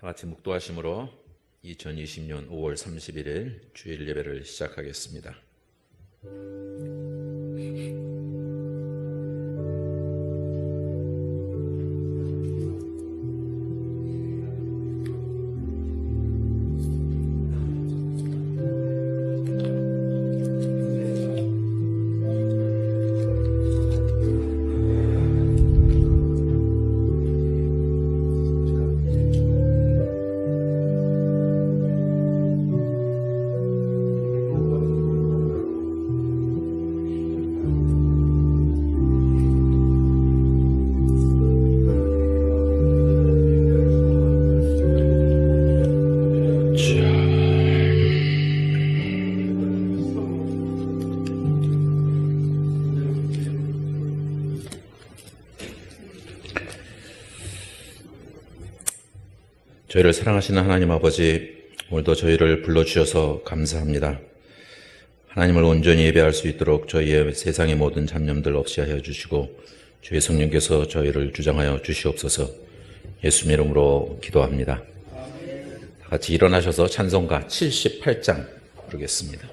다 같이 묵도하심으로 2020년 5월 31일 주일 예배를 시작하겠습니다. 저희를 사랑하시는 하나님 아버지, 오늘도 저희를 불러주셔서 감사합니다. 하나님을 온전히 예배할 수 있도록 저희의 세상의 모든 잡념들 없이 하여 주시고 주의 성령께서 저희를 주장하여 주시옵소서. 예수 이름으로 기도합니다. 다 같이 일어나셔서 찬송가 78장 부르겠습니다.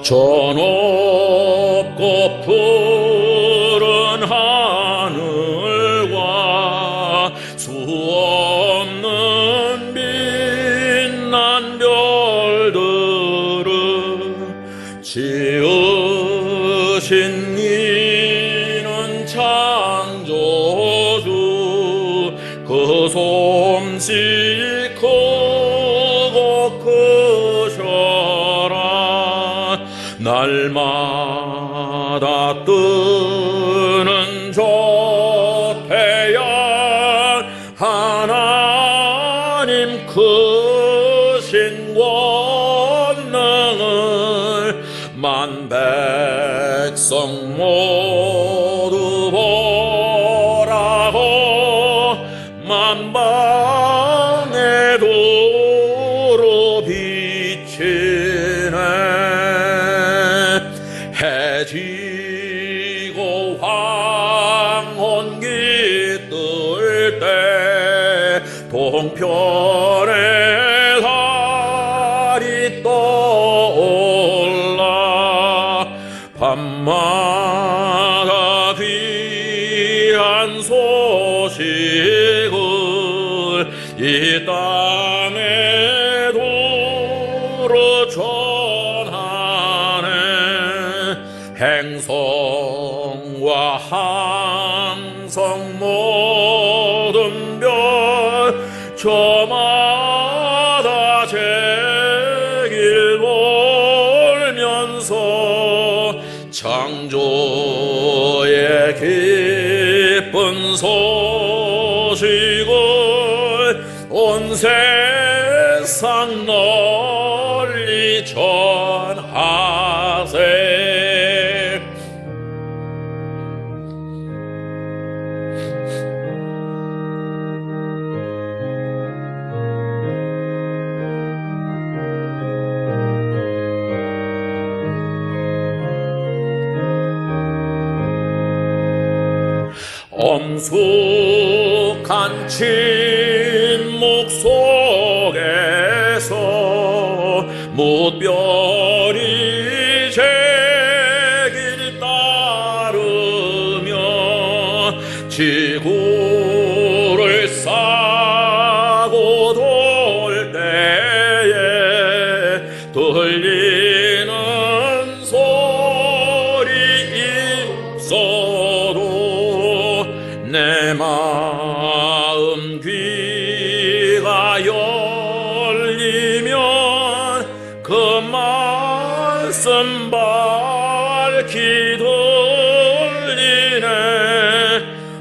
저 높고 푸른 하늘과 수 없는 빛난 별들을 지으신 이는 창조주, 그 솜씨 크고 크셔라. 날마다 뜨는 저 태양, 하나님 크신 권능을 만 백성 모두 보라고 만방에 도로 비치네. 해지고 황혼기 뜰 때 동편에 달이 떠올라. 밤마다 귀한 소식을 이 땅에 도로 전하네. 행성과 항성 모든 별 저마다 제길 돌면서 창조의 기쁜 소식을 온 세상 널리 전하세. 엄숙한 침묵 속에서 무별이 제길 따르며 지구를 싸고 돌 때에 들리는 소리 있어도 내 마음 귀가 열리면 그 말씀 밝히 들리네.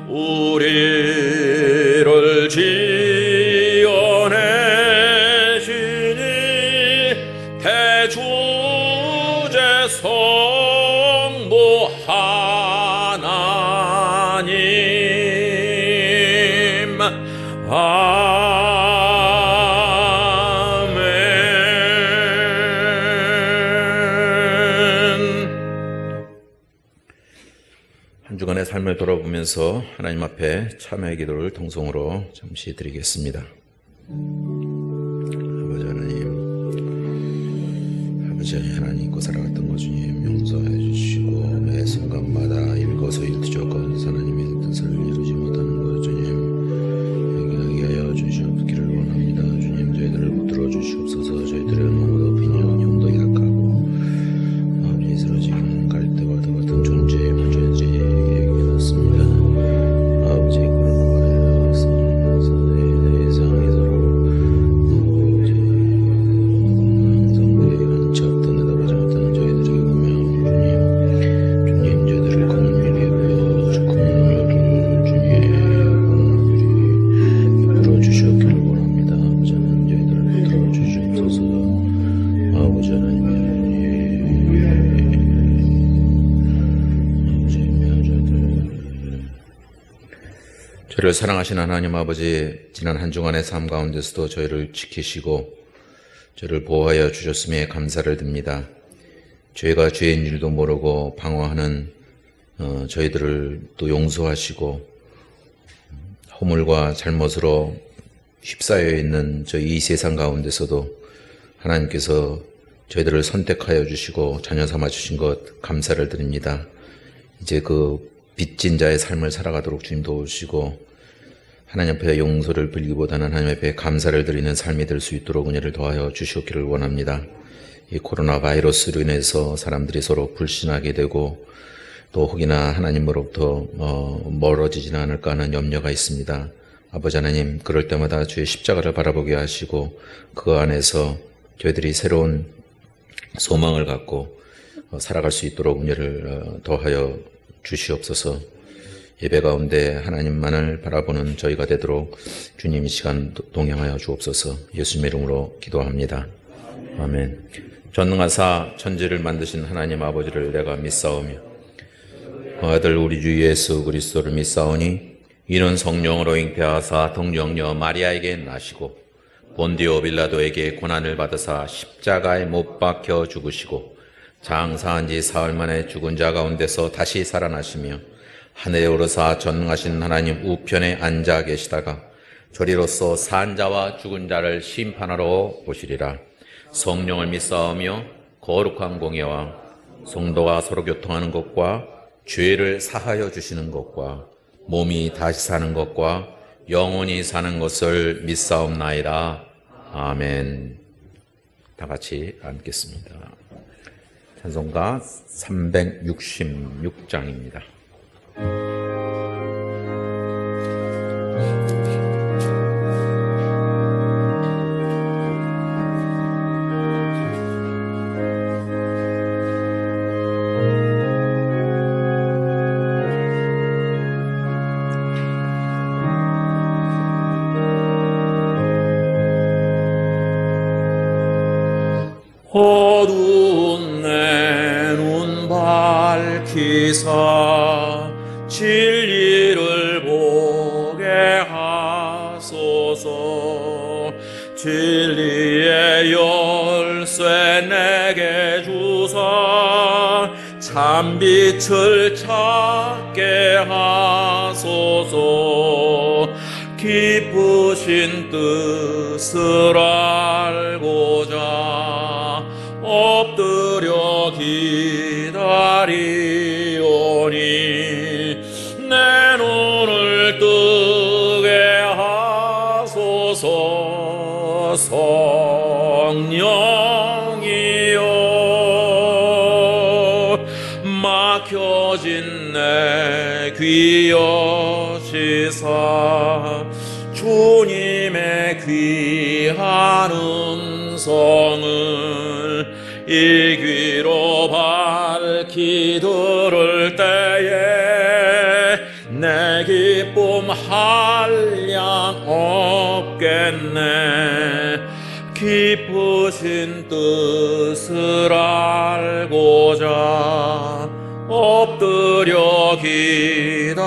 우리를 지어내시니 대주제 성부 하나님 한 주간의 삶을 돌아보면서 하나님 앞에 참회의 기도를 통성으로 잠시 드리겠습니다. 아버지 하나님 잊고 살아갔던 것 주님 용서해 주시고 매 순간마다 일거수 일투족한 하나님의 뜻을 이루지 못하는 것 주님 회개하게 하여 주시옵기를 원합니다. 주님 저희들을 붙들어 주시옵소서. 저희들의 너무 높인 영도 약하고 아버지 쓰러지는 갈대와 더 같은 존재임을 저희들에게 깨닫습니다. 아버지 코로나 바이러스 세상에서로 아버지 성부의 이런 잡던 내다보지 못하는 저희들에게 보며 주님 저희들을 긍휼히 여겨 긍휼을 주님 베풀어 주시옵기를 원합니다. 아버지 하나님 저희들을 붙들어 주시옵소서. 아버지 하나님 저희를 사랑하신 하나님 아버지, 지난 한 주간의 삶 가운데서도 저희를 지키시고 저희를 보호하여 주셨음에 감사를 드립니다. 저희가 죄인 줄도 모르고 방황하는 저희들을 또 용서하시고 허물과 잘못으로 휩싸여 있는 저희 이 세상 가운데서도 하나님께서 저희들을 선택하여 주시고 자녀 삼아 주신 것 감사를 드립니다. 이제 그 빚진 자의 삶을 살아가도록 주님 도우시고 하나님 앞에 용서를 빌기보다는 하나님 앞에 감사를 드리는 삶이 될 수 있도록 은혜를 더하여 주시옵기를 원합니다. 이 코로나 바이러스로 인해서 사람들이 서로 불신하게 되고 또 혹이나 하나님으로부터 멀어지지는 않을까 하는 염려가 있습니다. 아버지 하나님, 그럴 때마다 주의 십자가를 바라보게 하시고 그 안에서 저희들이 새로운 소망을 갖고 살아갈 수 있도록 은혜를 더하여 주시옵소서. 예배 가운데 하나님만을 바라보는 저희가 되도록 주님 이 시간 동행하여 주옵소서. 예수님의 이름으로 기도합니다. 아멘. 전능하사 천지를 만드신 하나님 아버지를 내가 믿사오며 그 아들 우리 주 예수 그리스도를 믿사오니 이는 성령으로 잉태하사 동정녀 마리아에게 나시고 본디오 빌라도에게 고난을 받으사 십자가에 못 박혀 죽으시고 장사한 지 사흘 만에 죽은 자 가운데서 다시 살아나시며 하늘에 오르사 전능하신 하나님 우편에 앉아 계시다가 저리로서 산 자와 죽은 자를 심판하러 오시리라. 성령을 믿사오며 거룩한 공예와 성도가 서로 교통하는 것과 죄를 사하여 주시는 것과 몸이 다시 사는 것과 영원히 사는 것을 믿사옵나이다. 아멘. 다 같이 앉겠습니다. 찬송가 366장입니다. 어두운 내 눈 밝히사 진리를 보게 하소서. 진리의 열쇠 내게 주사 참빛을 찾게 하소서. 기쁘신 뜻을 알고자 엎드려 기다리오니 내 눈을 뜨게 하소서. 성령이여 막혀진 내 귀 여시사 주님의 귀한 음성을 이 귀로 밝히 들을 때에 내 기쁨 한량 없겠네. 기쁘신 뜻을 알고자 엎드려 기다리오니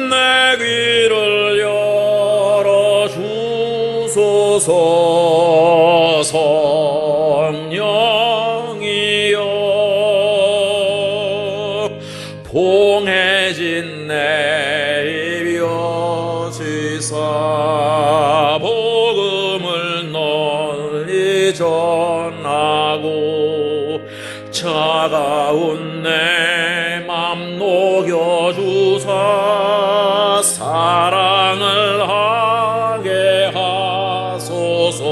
내 귀를 열어 주소서. 성령이여 통해진 내입여 지사 복음을 널리 전하고 차가운 내 맘 녹여주사 사랑을 하게 하소서.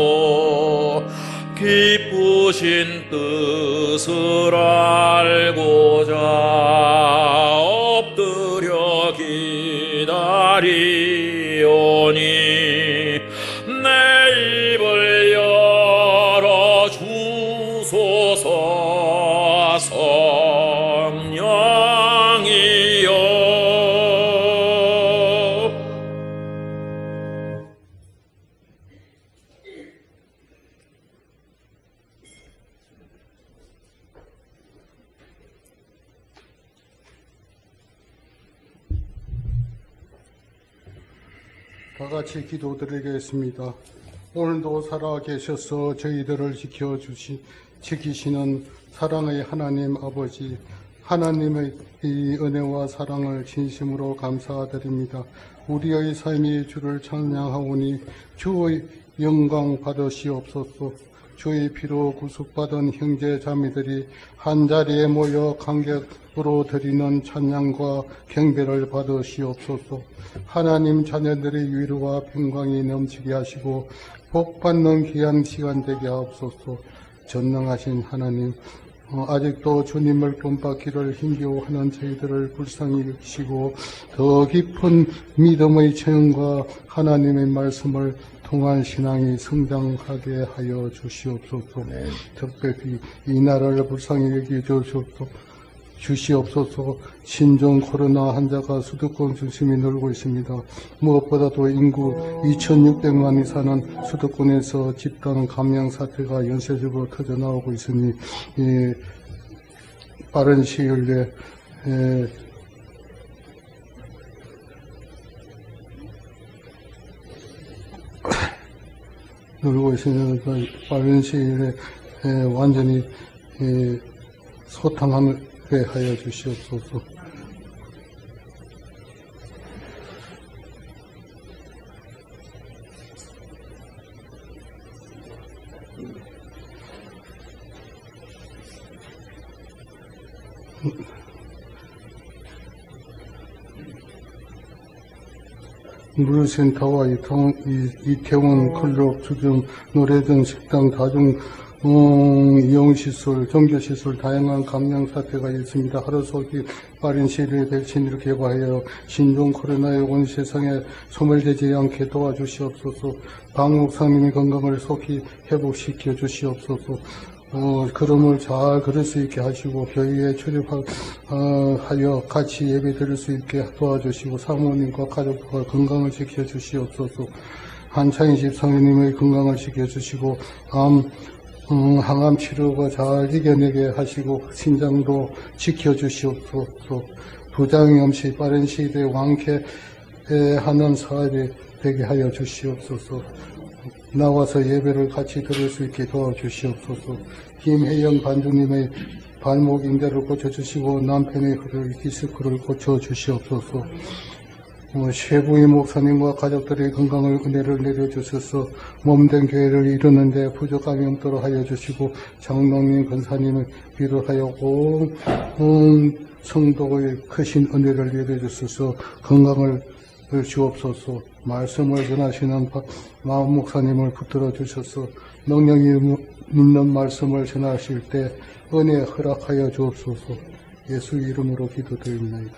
기쁘신 뜻을 알고자 엎드려 기다리오니 내 입을 열어 주소서. 성령이여. 다 같이 기도드리겠습니다. 오늘도 살아계셔서 저희들을 지키시는 사랑의 하나님 아버지, 하나님의 이 은혜와 사랑을 진심으로 감사드립니다. 우리의 삶이 주를 찬양하오니 주의 영광 받으시옵소서. 주의 피로 구속받은 형제 자매들이 한자리에 모여 간격으로 드리는 찬양과 경배를 받으시옵소서. 하나님 자녀들의 위로와 평강이 넘치게 하시고 복받는 귀한 시간 되게 하옵소서. 전능하신 하나님, 아직도 주님을 본받기를 힘겨워하는 저희들을 불쌍히 여기시고 더 깊은 믿음의 체험과 하나님의 말씀을 통한 신앙이 성장하게 하여 주시옵소서. 특별히 이 나라를 불쌍히 여기 주시옵소서. 신종 코로나 환자가 수도권 중심이 늘고 있습니다. 무엇보다도 인구 2,600만이 사는 수도권에서 집단 감염 사태가 연쇄적으로 터져나오고 있으니 빠른 시일 내에 늘고 있으니 빠른 시일에 완전히 소탕하게 하여 주시옵소서. 물센터와 이태원 클럽, 주점, 노래등, 식당, 다중 이용시설, 종교시설 다양한 감염 사태가 있습니다. 하루속히 빠른 시일에 백신을 개발하여 신종 코로나에 온 세상에 소멸되지 않게 도와주시옵소서. 박 목사님의 건강을 속히 회복시켜 주시옵소서. 걸음을 잘 걸을 수 있게 하시고 교회에 출입하여 같이 예배 드릴 수 있게 도와주시고 사모님과 가족과 건강을 지켜 주시옵소서. 한창희 집사님의 건강을 지켜 주시고 항암 치료가 잘 이겨내게 하시고 신장도 지켜 주시옵소서. 부작용 없이 빠른 시일에 완쾌하는 사업이 되게 하여 주시옵소서. 나와서 예배를 같이 들을 수 있게 도와주시옵소서. 김혜영 반주님의 발목 인대를 고쳐주시고 남편의 디스크를 고쳐주시옵소서. 최부희 목사님과 가족들의 건강을 은혜를 내려주셔서 몸된 교회를 이루는데 부족함이 없도록 하여 주시고 장로님 권사님을 비롯하여 온 성도의 크신 은혜를 내려주셔서 건강을 주옵소서. 말씀을 전하시는 마음 목사님을 붙들어 주셔서 능력이 있는 말씀을 전하실 때 은혜 허락하여 주옵소서. 예수 이름으로 기도드립니다.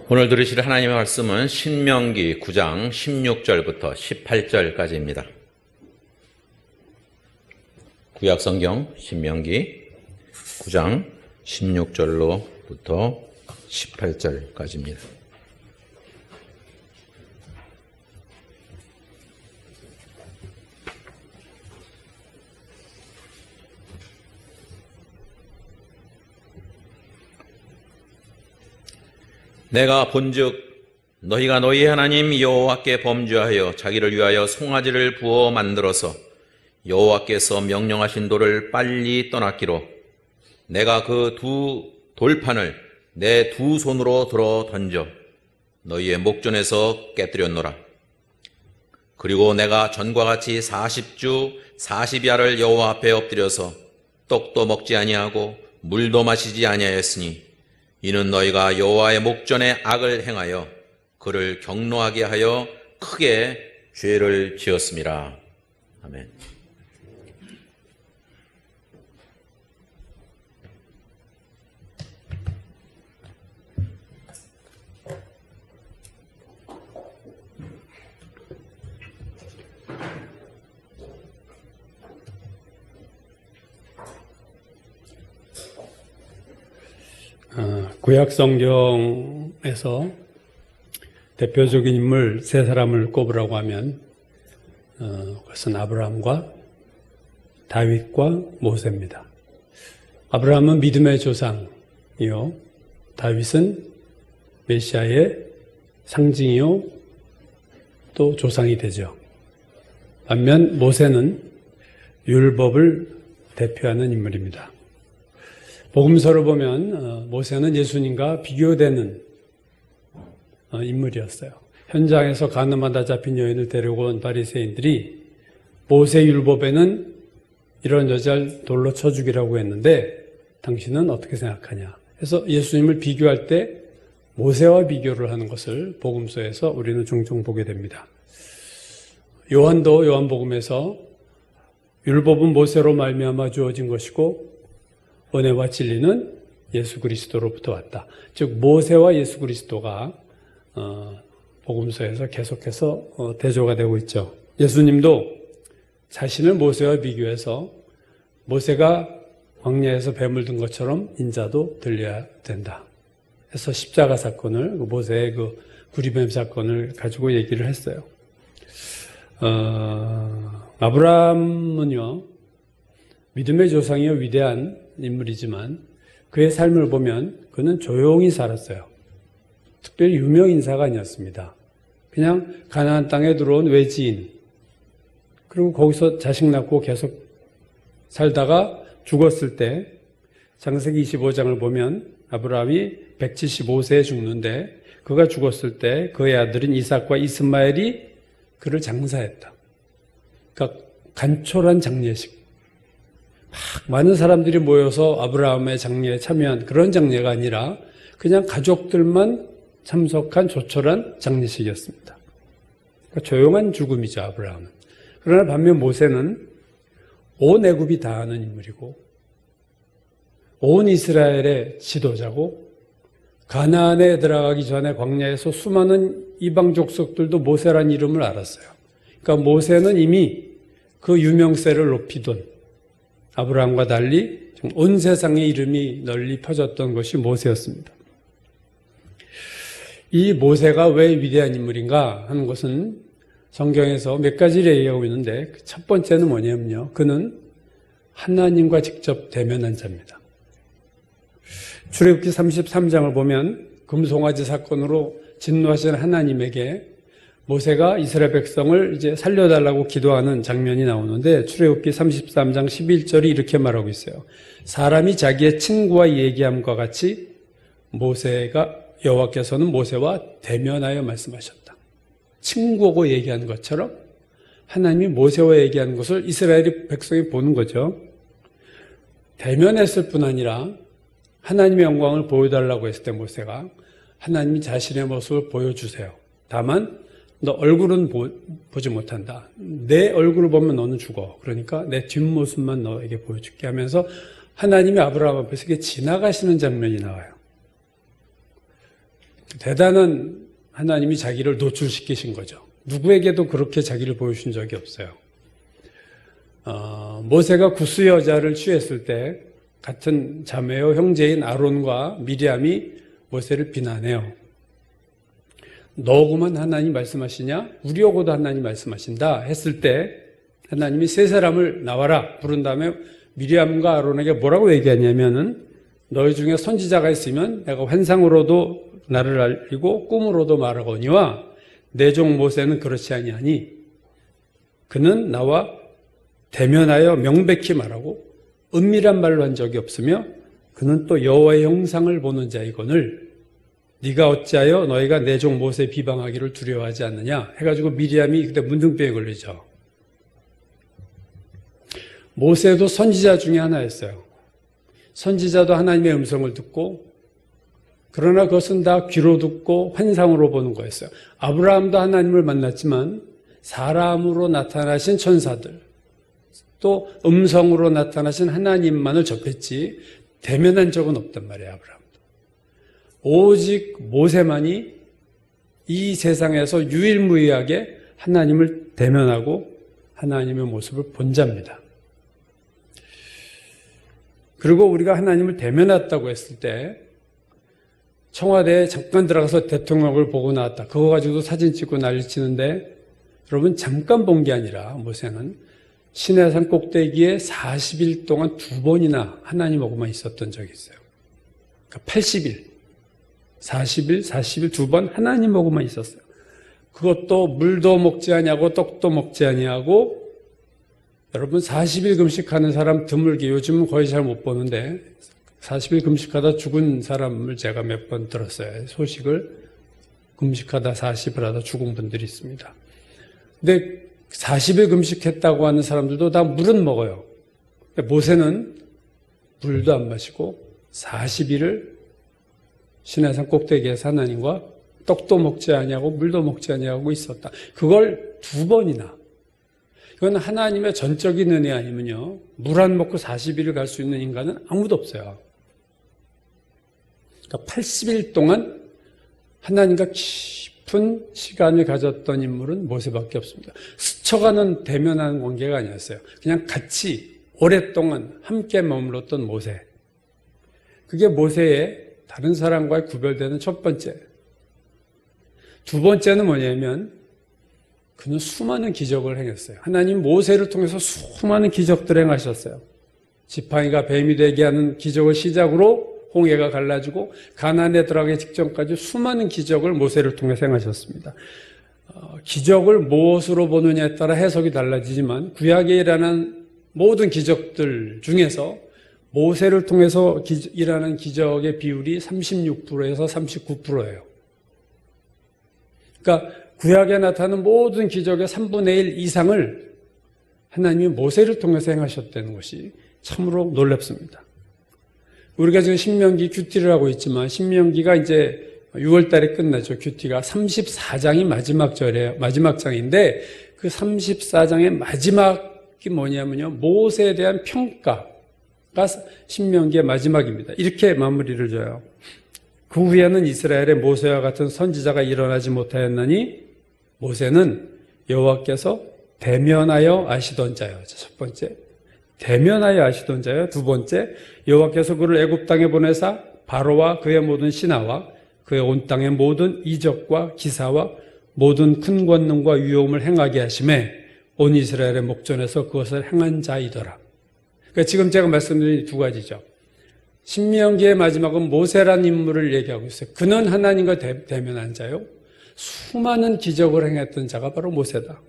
오늘 들으실 하나님의 말씀은 신명기 9장 16절부터 18절까지입니다. 구약성경 신명기 9장 16절로부터 18절까지입니다. 내가 본즉 너희가 너희 하나님 여호와께 범죄하여 자기를 위하여 송아지를 부어 만들어서 여호와께서 명령하신 돌을 빨리 떠났기로 내가 그 두 돌판을 내 두 손으로 들어 던져 너희의 목전에서 깨뜨렸노라. 그리고 내가 전과 같이 40주 40야를 여호와 앞에 엎드려서 떡도 먹지 아니하고 물도 마시지 아니하였으니 이는 너희가 여호와의 목전에 악을 행하여 그를 경노하게 하여 크게 죄를 지었음이라. 아멘. 구약성경에서 대표적인 인물 세 사람을 꼽으라고 하면 그것은 아브라함과 다윗과 모세입니다. 아브라함은 믿음의 조상이요, 다윗은 메시아의 상징이요 또 조상이 되죠. 반면 모세는 율법을 대표하는 인물입니다. 복음서를 보면 모세는 예수님과 비교되는 인물이었어요. 현장에서 가늠하다 잡힌 여인을 데려온 바리새인들이 모세 율법에는 이런 여자를 돌로 쳐 죽이라고 했는데 당신은 어떻게 생각하냐 해서 예수님을 비교할 때 모세와 비교를 하는 것을 복음서에서 우리는 종종 보게 됩니다. 요한도 요한복음에서 율법은 모세로 말미암아 주어진 것이고 은혜와 진리는 예수 그리스도로부터 왔다. 즉 모세와 예수 그리스도가 복음서에서 계속해서 대조가 되고 있죠. 예수님도 자신을 모세와 비교해서 모세가 광야에서 뱀을 든 것처럼 인자도 들려야 된다. 해서 십자가 사건을 모세의 그 구리뱀 사건을 가지고 얘기를 했어요. 아브라함은요 믿음의 조상이요 위대한 인물이지만 그의 삶을 보면 그는 조용히 살았어요. 특별히 유명 인사가 아니었습니다. 그냥 가나안 땅에 들어온 외지인, 그리고 거기서 자식 낳고 계속 살다가 죽었을 때 창세기 25장을 보면 아브라함이 175세에 죽는데 그가 죽었을 때 그의 아들인 이삭과 이스마엘이 그를 장사했다. 그러니까 간촐한 장례식. 많은 사람들이 모여서 아브라함의 장례에 참여한 그런 장례가 아니라 그냥 가족들만 참석한 조촐한 장례식이었습니다. 그러니까 조용한 죽음이죠, 아브라함은. 그러나 반면 모세는 온 애굽이 다 아는 인물이고 온 이스라엘의 지도자고 가나안에 들어가기 전에 광야에서 수많은 이방 족속들도 모세라는 이름을 알았어요. 그러니까 모세는 이미 그 유명세를 높이던 아브라함과 달리 온 세상의 이름이 널리 퍼졌던 것이 모세였습니다. 이 모세가 왜 위대한 인물인가 하는 것은 성경에서 몇 가지를 얘기하고 있는데 첫 번째는 뭐냐면요. 그는 하나님과 직접 대면한 자입니다. 출애굽기 33장을 보면 금송아지 사건으로 진노하신 하나님에게 모세가 이스라엘 백성을 이제 살려달라고 기도하는 장면이 나오는데 출애굽기 33장 11절이 이렇게 말하고 있어요. 사람이 자기의 친구와 얘기함과 같이 여호와께서는 모세와 대면하여 말씀하셨다. 친구하고 얘기한 것처럼 하나님이 모세와 얘기한 것을 이스라엘 백성이 보는 거죠. 대면했을 뿐 아니라 하나님의 영광을 보여달라고 했을 때 모세가 하나님이 자신의 모습을 보여주세요. 다만 너 얼굴은 보지 못한다. 내 얼굴을 보면 너는 죽어. 그러니까 내 뒷모습만 너에게 보여줄게 하면서 하나님이 아브라함 앞에서 이렇게 지나가시는 장면이 나와요. 대단한 하나님이 자기를 노출시키신 거죠. 누구에게도 그렇게 자기를 보여준 적이 없어요. 모세가 구스 여자를 취했을 때 같은 자매요 형제인 아론과 미리암이 모세를 비난해요. 너구만 하나님 말씀하시냐? 우리하고도 하나님 말씀하신다 했을 때 하나님이 세 사람을 나와라 부른 다음에 미리암과 아론에게 뭐라고 얘기하냐면은 너희 중에 선지자가 있으면 내가 환상으로도 나를 알리고 꿈으로도 말하거니와 내 종 모세는 그렇지 아니하니 그는 나와 대면하여 명백히 말하고 은밀한 말로 한 적이 없으며 그는 또 여호와의 형상을 보는 자이거늘 네가 어찌하여 너희가 내 종 모세 비방하기를 두려워하지 않느냐 해가지고 미리암이 그때 문둥병에 걸리죠. 모세도 선지자 중에 하나였어요. 선지자도 하나님의 음성을 듣고 그러나 그것은 다 귀로 듣고 환상으로 보는 거였어요. 아브라함도 하나님을 만났지만 사람으로 나타나신 천사들 또 음성으로 나타나신 하나님만을 접했지 대면한 적은 없단 말이에요. 아브라함도. 오직 모세만이 이 세상에서 유일무이하게 하나님을 대면하고 하나님의 모습을 본 자입니다. 그리고 우리가 하나님을 대면했다고 했을 때 청와대에 잠깐 들어가서 대통령을 보고 나왔다. 그거 가지고도 사진 찍고 난리치는데 여러분 잠깐 본 게 아니라 모세는 시내산 꼭대기에 40일 동안 2번이나 하나님하고만 있었던 적이 있어요. 그러니까 80일, 40일, 40일 2번 하나님하고만 있었어요. 그것도 물도 먹지 아니하고 떡도 먹지 아니하고 여러분 40일 금식하는 사람 드물게 요즘은 거의 잘 못 보는데 40일 금식하다 죽은 사람을 제가 몇 번 들었어요. 소식을 금식하다 40을 하다 죽은 분들이 있습니다. 근데 40일 금식했다고 하는 사람들도 다 물은 먹어요. 모세는 물도 안 마시고 40일을 시내산 꼭대기에서 하나님과 떡도 먹지 아니하고 물도 먹지 아니하고 있었다. 그걸 2번이나. 이건 하나님의 전적인 은혜 아니면요. 물 안 먹고 40일을 갈 수 있는 인간은 아무도 없어요. 그러니까 80일 동안 하나님과 깊은 시간을 가졌던 인물은 모세밖에 없습니다. 스쳐가는 대면하는 관계가 아니었어요. 그냥 같이 오랫동안 함께 머물렀던 모세. 그게 모세의 다른 사람과의 구별되는 첫 번째. 두 번째는 뭐냐면 그는 수많은 기적을 행했어요. 하나님 모세를 통해서 수많은 기적들을 행하셨어요. 지팡이가 뱀이 되게 하는 기적을 시작으로 홍해가 갈라지고 가나안에 들어가기 직전까지 수많은 기적을 모세를 통해서 행하셨습니다. 기적을 무엇으로 보느냐에 따라 해석이 달라지지만 구약에 일어난 모든 기적들 중에서 모세를 통해서 일어나는 기적의 비율이 36%에서 39%예요. 그러니까 구약에 나타나는 모든 기적의 3분의 1 이상을 하나님이 모세를 통해서 행하셨다는 것이 참으로 놀랍습니다. 우리가 지금 신명기 큐티를 하고 있지만 신명기가 이제 6월 달에 끝나죠. 큐티가 34장이 마지막 절이에요. 마지막 장인데 그 34장의 마지막이 뭐냐면요. 모세에 대한 평가가 신명기의 마지막입니다. 이렇게 마무리를 줘요. 그 후에는 이스라엘의 모세와 같은 선지자가 일어나지 못하였나니 모세는 여호와께서 대면하여 아시던 자요. 첫 번째. 대면하여 아시던 자요. 두 번째. 여호와께서 그를 애굽 땅에 보내사 바로와 그의 모든 신하와 그의 온 땅의 모든 이적과 기사와 모든 큰 권능과 위엄을 행하게 하심에 온 이스라엘의 목전에서 그것을 행한 자이더라. 그러니까 지금 제가 말씀드린 두 가지죠. 신명기의 마지막은 모세라는 인물을 얘기하고 있어요. 그는 하나님과 대면한 자요. 수많은 기적을 행했던 자가 바로 모세다.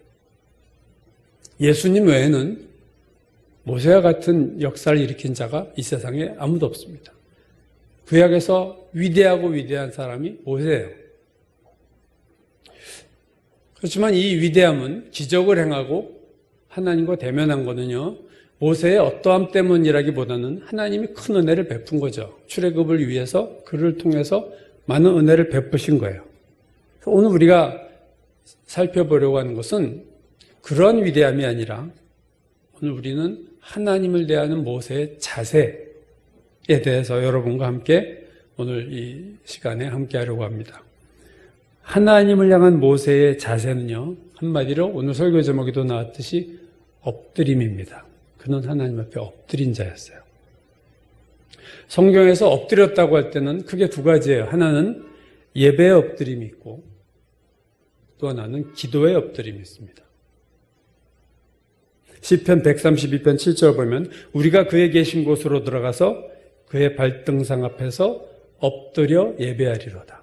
예수님 외에는 모세와 같은 역사를 일으킨 자가 이 세상에 아무도 없습니다. 구약에서 위대하고 위대한 사람이 모세예요. 그렇지만 이 위대함은 기적을 행하고 하나님과 대면한 거는요. 모세의 어떠함 때문이라기보다는 하나님이 큰 은혜를 베푼 거죠. 출애굽을 위해서 그를 통해서 많은 은혜를 베푸신 거예요. 오늘 우리가 살펴보려고 하는 것은 그런 위대함이 아니라 오늘 우리는 하나님을 대하는 모세의 자세에 대해서 여러분과 함께 오늘 이 시간에 함께 하려고 합니다. 하나님을 향한 모세의 자세는요, 한마디로 오늘 설교 제목에도 나왔듯이 엎드림입니다. 그는 하나님 앞에 엎드린 자였어요. 성경에서 엎드렸다고 할 때는 크게 두 가지예요. 하나는 예배의 엎드림이 있고 또 하나는 기도의 엎드림이 있습니다. 시편 132편 7절 보면 우리가 그의 계신 곳으로 들어가서 그의 발등상 앞에서 엎드려 예배하리로다.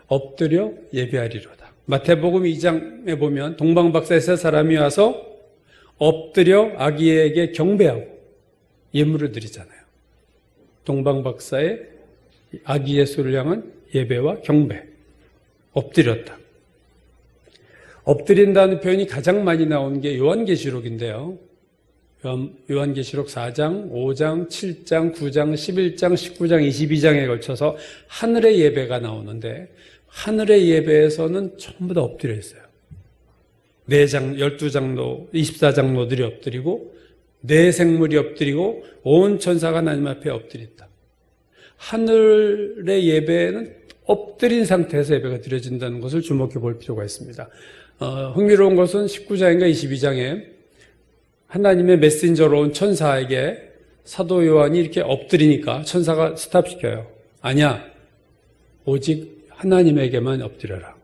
엎드려 예배하리로다. 마태복음 2장에 보면 동방박사의 세 사람이 와서 엎드려 아기에게 경배하고 예물을 드리잖아요. 동방박사의 아기 예수를 향한 예배와 경배. 엎드렸다. 엎드린다는 표현이 가장 많이 나오는 게 요한계시록인데요. 요한계시록 4장, 5장, 7장, 9장, 11장, 19장, 22장에 걸쳐서 하늘의 예배가 나오는데 하늘의 예배에서는 전부 다 엎드려 있어요. 4장, 12장로, 24장로들이 엎드리고 네 생물이 엎드리고 온 천사가 하나님 앞에 엎드린다. 하늘의 예배는 엎드린 상태에서 예배가 드려진다는 것을 주목해 볼 필요가 있습니다. 흥미로운 것은 19장인가 22장에 하나님의 메신저로 온 천사에게 사도 요한이 이렇게 엎드리니까 천사가 스탑시켜요. 아니야. 오직 하나님에게만 엎드려라.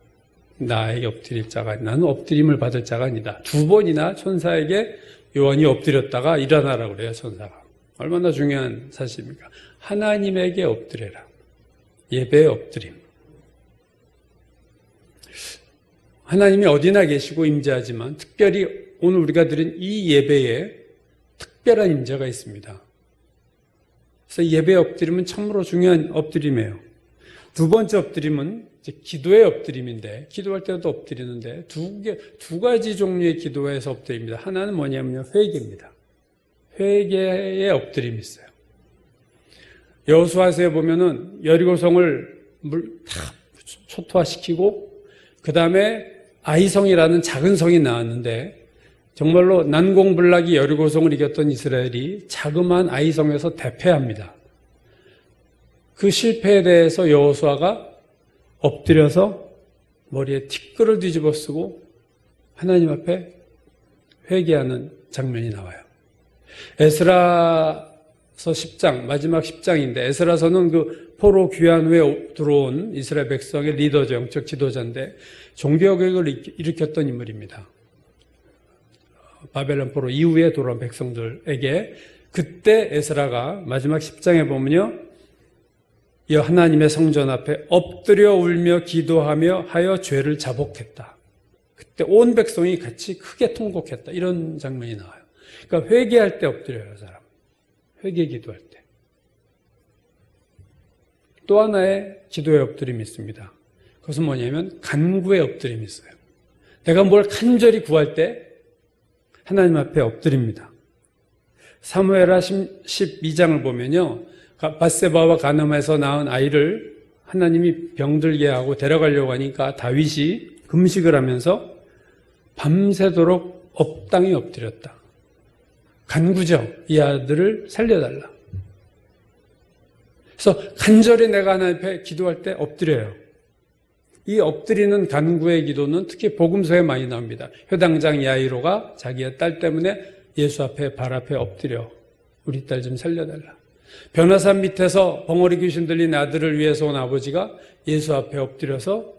나에게 엎드릴 자가, 나는 엎드림을 받을 자가 아니다. 2번이나 천사에게 요한이 엎드렸다가 일어나라고 그래요, 천사가. 얼마나 중요한 사실입니까? 하나님에게 엎드려라. 예배의 엎드림. 하나님이 어디나 계시고 임재하지만 특별히 오늘 우리가 드린 이 예배에 특별한 임재가 있습니다. 그래서 예배의 엎드림은 참으로 중요한 엎드림이에요. 두 번째 엎드림은 이제 기도의 엎드림인데, 기도할 때도 엎드리는데 두 가지 종류의 기도에서 엎드립니다. 하나는 뭐냐면요, 회개입니다. 회개의 엎드림이 있어요. 여호수아서에 보면은 여리고성을 다 초토화시키고 그 다음에 아이성이라는 작은 성이 나왔는데 정말로 난공불락이 여리고성을 이겼던 이스라엘이 자그마한 아이성에서 대패합니다. 그 실패에 대해서 여호수아가 엎드려서 머리에 티끌을 뒤집어 쓰고 하나님 앞에 회개하는 장면이 나와요. 에스라서 10장, 마지막 10장인데 에스라서는 그 포로 귀환 후에 들어온 이스라엘 백성의 리더죠. 영적 지도자인데 종교개혁을 일으켰던 인물입니다. 바벨론 포로 이후에 돌아온 백성들에게 그때 에스라가 마지막 10장에 보면요, 이 하나님의 성전 앞에 엎드려 울며 기도하며 하여 죄를 자복했다. 그때 온 백성이 같이 크게 통곡했다. 이런 장면이 나와요. 그러니까 회개할 때 엎드려요, 사람. 회개 기도할 때. 또 하나의 기도의 엎드림이 있습니다. 그것은 뭐냐면 간구의 엎드림이 있어요. 내가 뭘 간절히 구할 때 하나님 앞에 엎드립니다. 사무엘하 12장을 보면요, 밧세바와 가늠에서 낳은 아이를 하나님이 병들게 하고 데려가려고 하니까 다윗이 금식을 하면서 밤새도록 업당이 엎드렸다. 간구죠. 이 아들을 살려달라. 그래서 간절히 내가 하나님 앞에 기도할 때 엎드려요. 이 엎드리는 간구의 기도는 특히 복음서에 많이 나옵니다. 효당장 야이로가 자기의 딸 때문에 예수 앞에 발 앞에 엎드려 우리 딸 좀 살려달라. 변화산 밑에서 벙어리 귀신 들린 아들을 위해서 온 아버지가 예수 앞에 엎드려서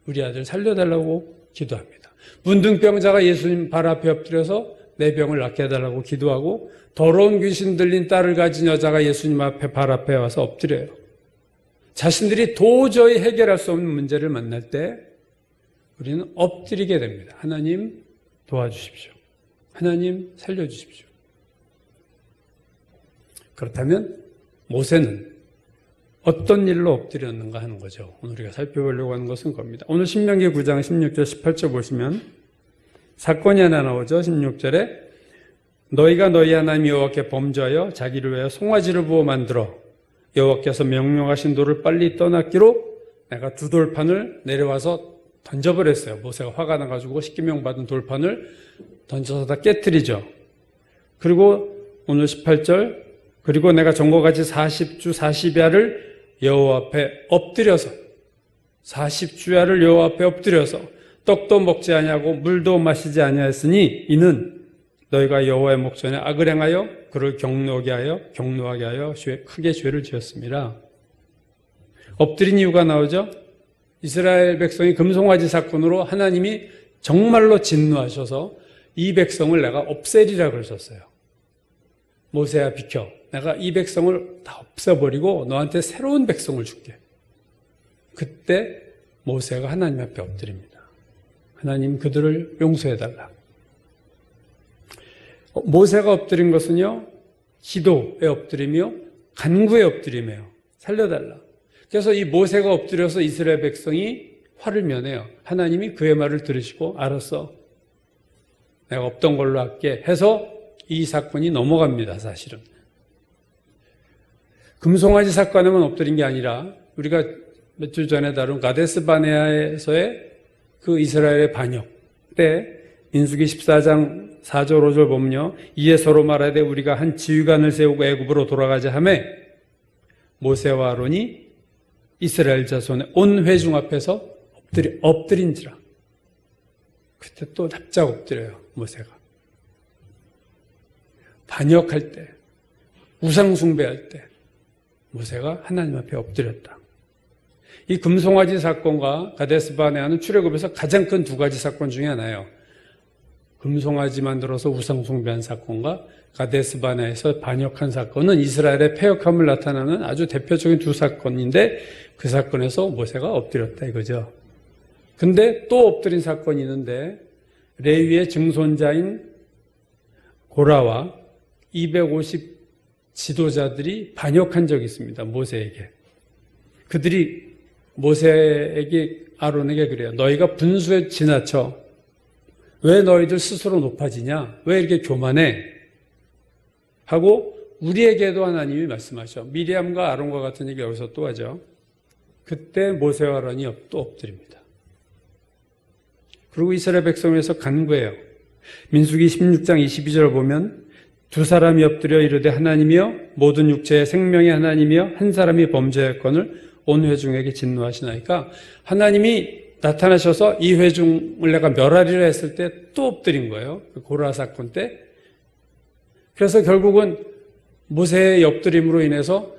우리 아들 살려달라고 기도합니다. 문둥병자가 예수님 발 앞에 엎드려서 내 병을 낫게 해달라고 기도하고 더러운 귀신 들린 딸을 가진 여자가 예수님 앞에 발 앞에 와서 엎드려요. 자신들이 도저히 해결할 수 없는 문제를 만날 때 우리는 엎드리게 됩니다. 하나님 도와주십시오. 하나님 살려주십시오. 그렇다면 모세는 어떤 일로 엎드렸는가 하는 거죠. 오늘 우리가 살펴보려고 하는 것은 겁니다. 오늘 신명기 9장 16절 18절 보시면 사건이 하나 나오죠. 16절에 너희가 너희 하나님 여호와께 범죄하여 자기를 위하여 송아지를 부어 만들어 여호와께서 명령하신 돌을 빨리 떠났기로 내가 두 돌판을 내려와서 던져버렸어요. 모세가 화가 나가지고 십계명 받은 돌판을 던져서 다 깨뜨리죠. 그리고 오늘 18절 그리고 내가 전과 같이 40주 40야를 여호와 앞에 엎드려서 40주야를 여호와 앞에 엎드려서 떡도 먹지 아니하고 물도 마시지 아니하였으니 이는 너희가 여호와의 목전에 악을 행하여 그를 경노하게 하여 크게 죄를 지었습니다. 엎드린 이유가 나오죠. 이스라엘 백성이 금송아지 사건으로 하나님이 정말로 진노하셔서 이 백성을 내가 없애리라 그러셨어요. 모세야 비켜. 내가 이 백성을 다 없애버리고 너한테 새로운 백성을 줄게. 그때 모세가 하나님 앞에 엎드립니다. 하나님 그들을 용서해달라. 모세가 엎드린 것은요, 기도에 엎드리며 간구에 엎드리며요. 살려달라. 그래서 이 모세가 엎드려서 이스라엘 백성이 화를 면해요. 하나님이 그의 말을 들으시고 알았어. 내가 없던 걸로 할게 해서 이 사건이 넘어갑니다. 사실은. 금송아지 사건에만 엎드린 게 아니라 우리가 몇 주 전에 다룬 가데스 바네아에서의 그 이스라엘의 반역 때 민수기 14장 4절 5절 보면요. 이에 서로 말하되 우리가 한 지휘관을 세우고 애굽으로 돌아가자 하매 모세와 아론이 이스라엘 자손의 온 회중 앞에서 엎드린지라. 그때 또 납작 엎드려요. 모세가. 반역할 때, 우상 숭배할 때 모세가 하나님 앞에 엎드렸다. 이 금송아지 사건과 가데스 바네아는 출애굽에서 가장 큰 두 가지 사건 중에 하나예요. 금송아지 만들어서 우상 숭배한 사건과 가데스 바네아에서 반역한 사건은 이스라엘의 패역함을 나타내는 아주 대표적인 두 사건인데 그 사건에서 모세가 엎드렸다 이거죠. 근데 또 엎드린 사건이 있는데 레위의 증손자인 고라와 250 지도자들이 반역한 적이 있습니다. 모세에게. 그들이 모세에게 아론에게 그래요. 너희가 분수에 지나쳐 왜 너희들 스스로 높아지냐? 왜 이렇게 교만해? 하고 우리에게도 하나님이 말씀하셔. 미리암과 아론과 같은 얘기 여기서 또 하죠. 그때 모세와 아론이 또 엎드립니다. 그리고 이스라엘 백성에서 간구해요. 민수기 16장 22절 보면 두 사람이 엎드려 이르되 하나님이여 모든 육체의 생명의 하나님이여 한 사람이 범죄했건을 온 회중에게 진노하시나이까 하나님이 나타나셔서 이 회중을 내가 멸하리라 했을 때 또 엎드린 거예요. 고라 사건 때. 그래서 결국은 모세의 엎드림으로 인해서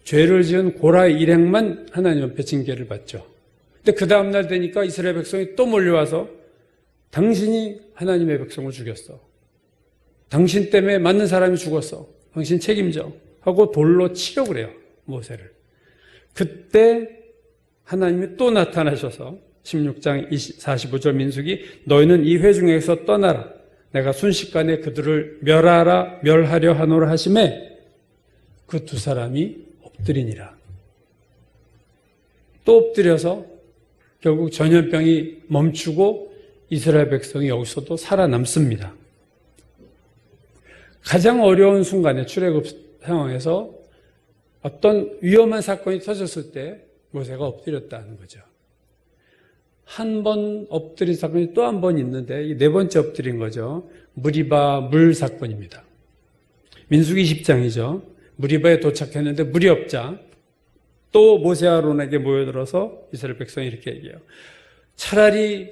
죄를 지은 고라의 일행만 하나님 앞에 징계를 받죠. 근데 그 다음날 되니까 이스라엘 백성이 또 몰려와서 당신이 하나님의 백성을 죽였어. 당신 때문에 맞는 사람이 죽었어. 당신 책임져. 하고 돌로 치려고 그래요. 모세를. 그때 하나님이 또 나타나셔서 16장 45절 민수기 너희는 이 회중에서 떠나라. 내가 순식간에 그들을 멸하려 하노라 하심에 그 두 사람이 엎드리니라. 또 엎드려서 결국 전염병이 멈추고 이스라엘 백성이 여기서도 살아남습니다. 가장 어려운 순간에 출애굽 상황에서 어떤 위험한 사건이 터졌을 때 모세가 엎드렸다는 거죠. 한 번 엎드린 사건이 또 한 번 있는데 네 번째 엎드린 거죠. 무리바 물 사건입니다. 민수기 10장이죠. 무리바에 도착했는데 물이 없자 또 모세 아론에게 모여들어서 이스라엘 백성이 이렇게 얘기해요. 차라리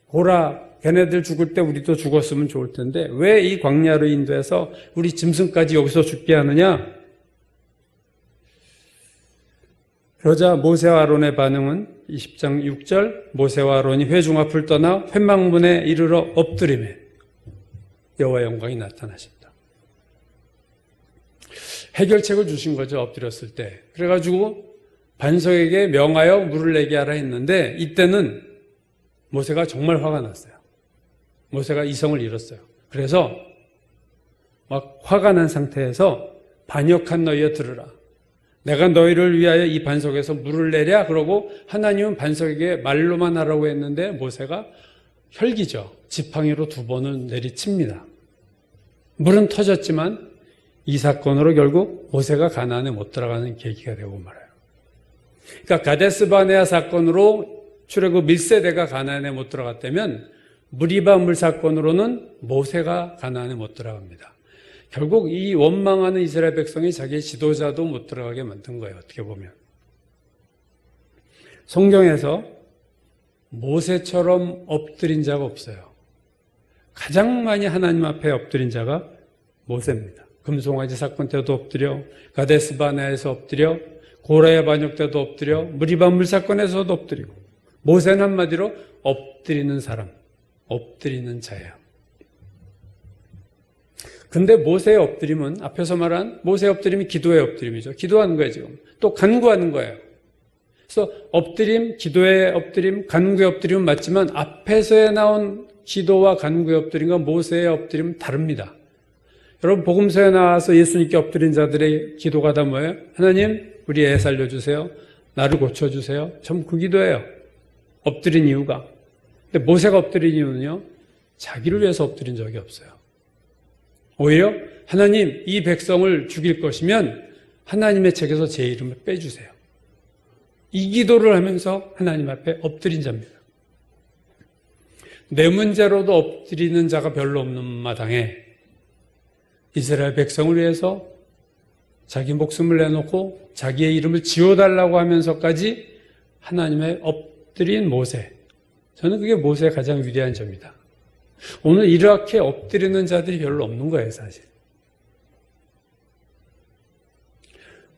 고라 걔네들 죽을 때 우리도 죽었으면 좋을 텐데 왜 이 광야로 인도해서 우리 짐승까지 여기서 죽게 하느냐? 그러자 모세와 아론의 반응은 20장 6절 모세와 아론이 회중 앞을 떠나 회막문에 이르러 엎드리매 여호와의 영광이 나타나신다. 해결책을 주신 거죠. 엎드렸을 때. 그래가지고 반석에게 명하여 물을 내게 하라 했는데 이때는 모세가 정말 화가 났어요. 모세가 이성을 잃었어요. 그래서 막 화가 난 상태에서 반역한 너희여 들으라. 내가 너희를 위하여 이 반석에서 물을 내랴. 그러고 하나님은 반석에게 말로만 하라고 했는데 모세가 혈기죠. 지팡이로 2번을 내리칩니다. 물은 터졌지만 이 사건으로 결국 모세가 가나안에 못 들어가는 계기가 되고 말아요. 그러니까 가데스 바네아 사건으로 출애굽 1세대가 가나안에 못 들어갔다면 무리바 물 사건으로는 모세가 가나안에 못 들어갑니다. 결국 이 원망하는 이스라엘 백성이 자기의 지도자도 못 들어가게 만든 거예요. 어떻게 보면. 성경에서 모세처럼 엎드린 자가 없어요. 가장 많이 하나님 앞에 엎드린 자가 모세입니다. 금송아지 사건 때도 엎드려, 가데스바네에서 엎드려, 고라의 반역 때도 엎드려, 무리바 물사건에서도 엎드리고, 모세는 한마디로 엎드리는 사람, 엎드리는 자예요. 근데 모세의 엎드림은, 앞에서 말한 모세의 엎드림이 기도의 엎드림이죠. 기도하는 거예요, 지금. 또 간구하는 거예요. 그래서 엎드림, 기도의 엎드림, 간구의 엎드림은 맞지만 앞에서에 나온 기도와 간구의 엎드림과 모세의 엎드림은 다릅니다. 여러분, 복음서에 나와서 예수님께 엎드린 자들의 기도가 다 뭐예요? 하나님, 우리 애 살려주세요. 나를 고쳐주세요. 전부 그 기도예요. 엎드린 이유가. 근데 모세가 엎드린 이유는요, 자기를 위해서 엎드린 적이 없어요. 오히려 하나님, 이 백성을 죽일 것이면 하나님의 책에서 제 이름을 빼주세요. 이 기도를 하면서 하나님 앞에 엎드린 자입니다. 내 문제로도 엎드리는 자가 별로 없는 마당에 이스라엘 백성을 위해서 자기 목숨을 내놓고 자기의 이름을 지워달라고 하면서까지 하나님의 엎드린 모세. 저는 그게 모세의 가장 위대한 점이다. 오늘 이렇게 엎드리는 자들이 별로 없는 거예요, 사실.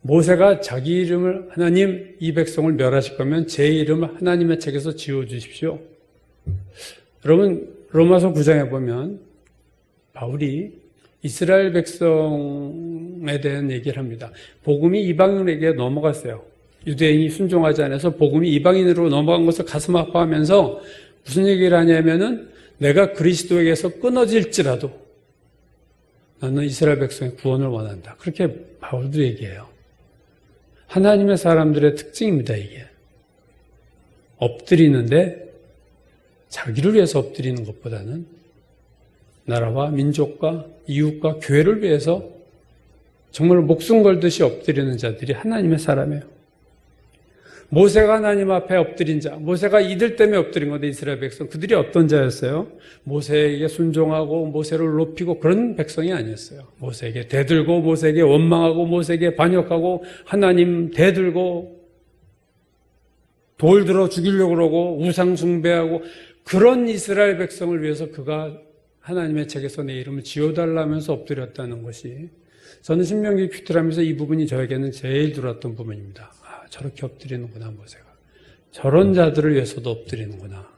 모세가 자기 이름을 하나님 이 백성을 멸하실 거면 제 이름을 하나님의 책에서 지워주십시오. 여러분, 로마서 9장에 보면 바울이 이스라엘 백성에 대한 얘기를 합니다. 복음이 이방인에게 넘어갔어요. 유대인이 순종하지 않아서 복음이 이방인으로 넘어간 것을 가슴 아파하면서 무슨 얘기를 하냐면은 내가 그리스도에게서 끊어질지라도 나는 이스라엘 백성의 구원을 원한다. 그렇게 바울도 얘기해요. 하나님의 사람들의 특징입니다, 이게. 엎드리는데 자기를 위해서 엎드리는 것보다는 나라와 민족과 이웃과 교회를 위해서 정말 목숨 걸듯이 엎드리는 자들이 하나님의 사람이에요. 모세가 하나님 앞에 엎드린 자, 모세가 이들 때문에 엎드린 건데 이스라엘 백성, 그들이 어떤 자였어요? 모세에게 순종하고 모세를 높이고 그런 백성이 아니었어요. 모세에게 대들고 모세에게 원망하고 모세에게 반역하고 하나님 대들고 돌 들어 죽이려고 그러고 우상 숭배하고 그런 이스라엘 백성을 위해서 그가 하나님의 책에서 내 이름을 지워달라면서 엎드렸다는 것이, 저는 신명기 큐트하면서 이 부분이 저에게는 제일 들어왔던 부분입니다. 아, 저렇게 엎드리는구나, 모세가. 저런 자들을 위해서도 엎드리는구나.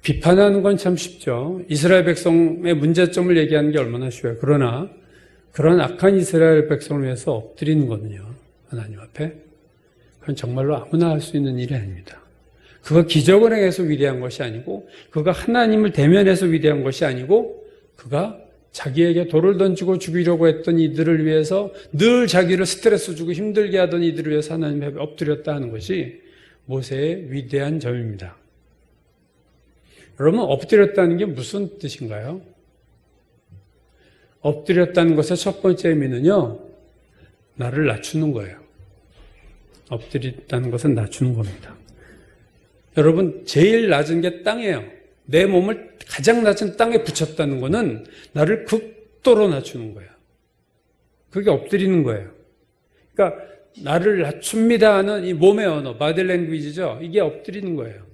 비판하는 건 참 쉽죠. 이스라엘 백성의 문제점을 얘기하는 게 얼마나 쉬워요. 그러나 그런 악한 이스라엘 백성을 위해서 엎드리는 거는요, 하나님 앞에, 그건 정말로 아무나 할 수 있는 일이 아닙니다. 그가 기적을 행해서 위대한 것이 아니고, 그가 하나님을 대면해서 위대한 것이 아니고, 그가 자기에게 돌을 던지고 죽이려고 했던 이들을 위해서 늘 자기를 스트레스 주고 힘들게 하던 이들을 위해서 하나님 앞에 엎드렸다 하는 것이 모세의 위대한 점입니다. 여러분, 엎드렸다는 게 무슨 뜻인가요? 엎드렸다는 것의 첫 번째 의미는요, 나를 낮추는 거예요. 엎드렸다는 것은 낮추는 겁니다. 여러분, 제일 낮은 게 땅이에요. 내 몸을 가장 낮은 땅에 붙였다는 것은 나를 극도로 낮추는 거예요. 그게 엎드리는 거예요. 그러니까 나를 낮춥니다 하는 이 몸의 언어, 바디 랭귀지죠. 이게 엎드리는 거예요.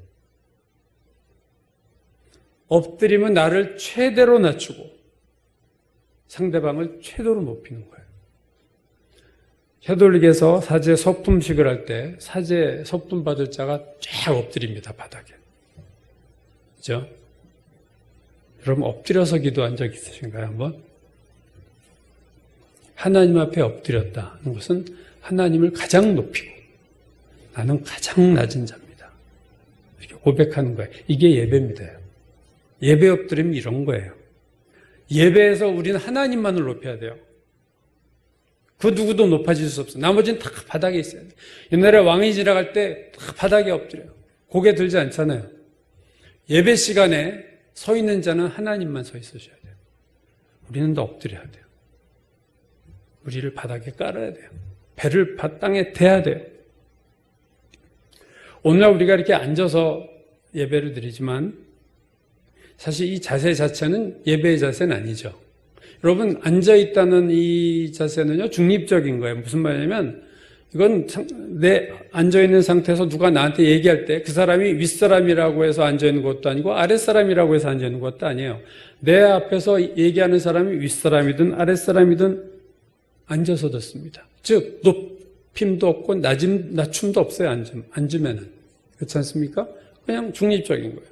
엎드리면 나를 최대로 낮추고 상대방을 최대로 높이는 거예요. 캐톨릭에서 사제 서품식을 할 때 사제 서품 받을 자가 쫙 엎드립니다, 바닥에. 그죠? 여러분, 엎드려서 기도한 적 있으신가요, 한번? 하나님 앞에 엎드렸다는 것은 하나님을 가장 높이고 나는 가장 낮은 자입니다. 이렇게 고백하는 거예요. 이게 예배입니다. 예배 엎드림이 이런 거예요. 예배에서 우리는 하나님만을 높여야 돼요. 그 누구도 높아질 수 없어. 나머지는 다 바닥에 있어야 돼. 옛날에 왕이 지나갈 때 다 바닥에 엎드려요. 고개 들지 않잖아요. 예배 시간에 서 있는 자는 하나님만 서 있으셔야 돼요. 우리는 다 엎드려야 돼요. 우리를 바닥에 깔아야 돼요. 배를 땅에 대야 돼요. 오늘날 우리가 이렇게 앉아서 예배를 드리지만 사실 이 자세 자체는 예배의 자세는 아니죠. 여러분, 앉아있다는 이 자세는요, 중립적인 거예요. 무슨 말이냐면, 이건 내 앉아있는 상태에서 누가 나한테 얘기할 때 그 사람이 윗사람이라고 해서 앉아있는 것도 아니고 아랫사람이라고 해서 앉아있는 것도 아니에요. 내 앞에서 얘기하는 사람이 윗사람이든 아랫사람이든 앉아서 듣습니다. 즉, 높임도 없고 낮춤도 없어요, 앉으면은. 그렇지 않습니까? 그냥 중립적인 거예요.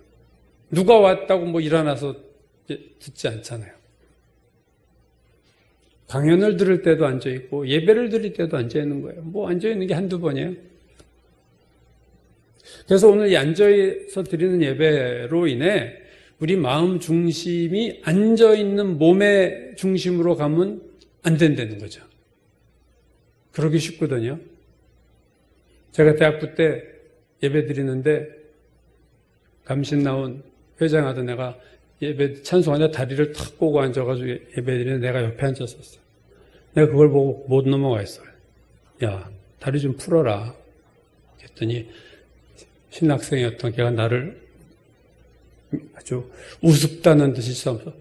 누가 왔다고 뭐 일어나서 듣지 않잖아요. 강연을 들을 때도 앉아있고 예배를 드릴 때도 앉아있는 거예요. 뭐 앉아있는 게 한두 번이에요. 그래서 오늘 이 앉아서 드리는 예배로 인해 우리 마음 중심이 앉아있는 몸의 중심으로 가면 안 된다는 거죠. 그러기 쉽거든요. 제가 대학부 때 예배 드리는데 감신 나온 회장하던 애가 예배 찬송하냐 다리를 탁 꼬고 앉아가지고 예배 드리는데 내가 옆에 앉았었어. 내가 그걸 보고 못 넘어가 있어요. 야, 다리 좀 풀어라. 그랬더니 신학생이었던 걔가 나를 아주 우습다는 듯이 써서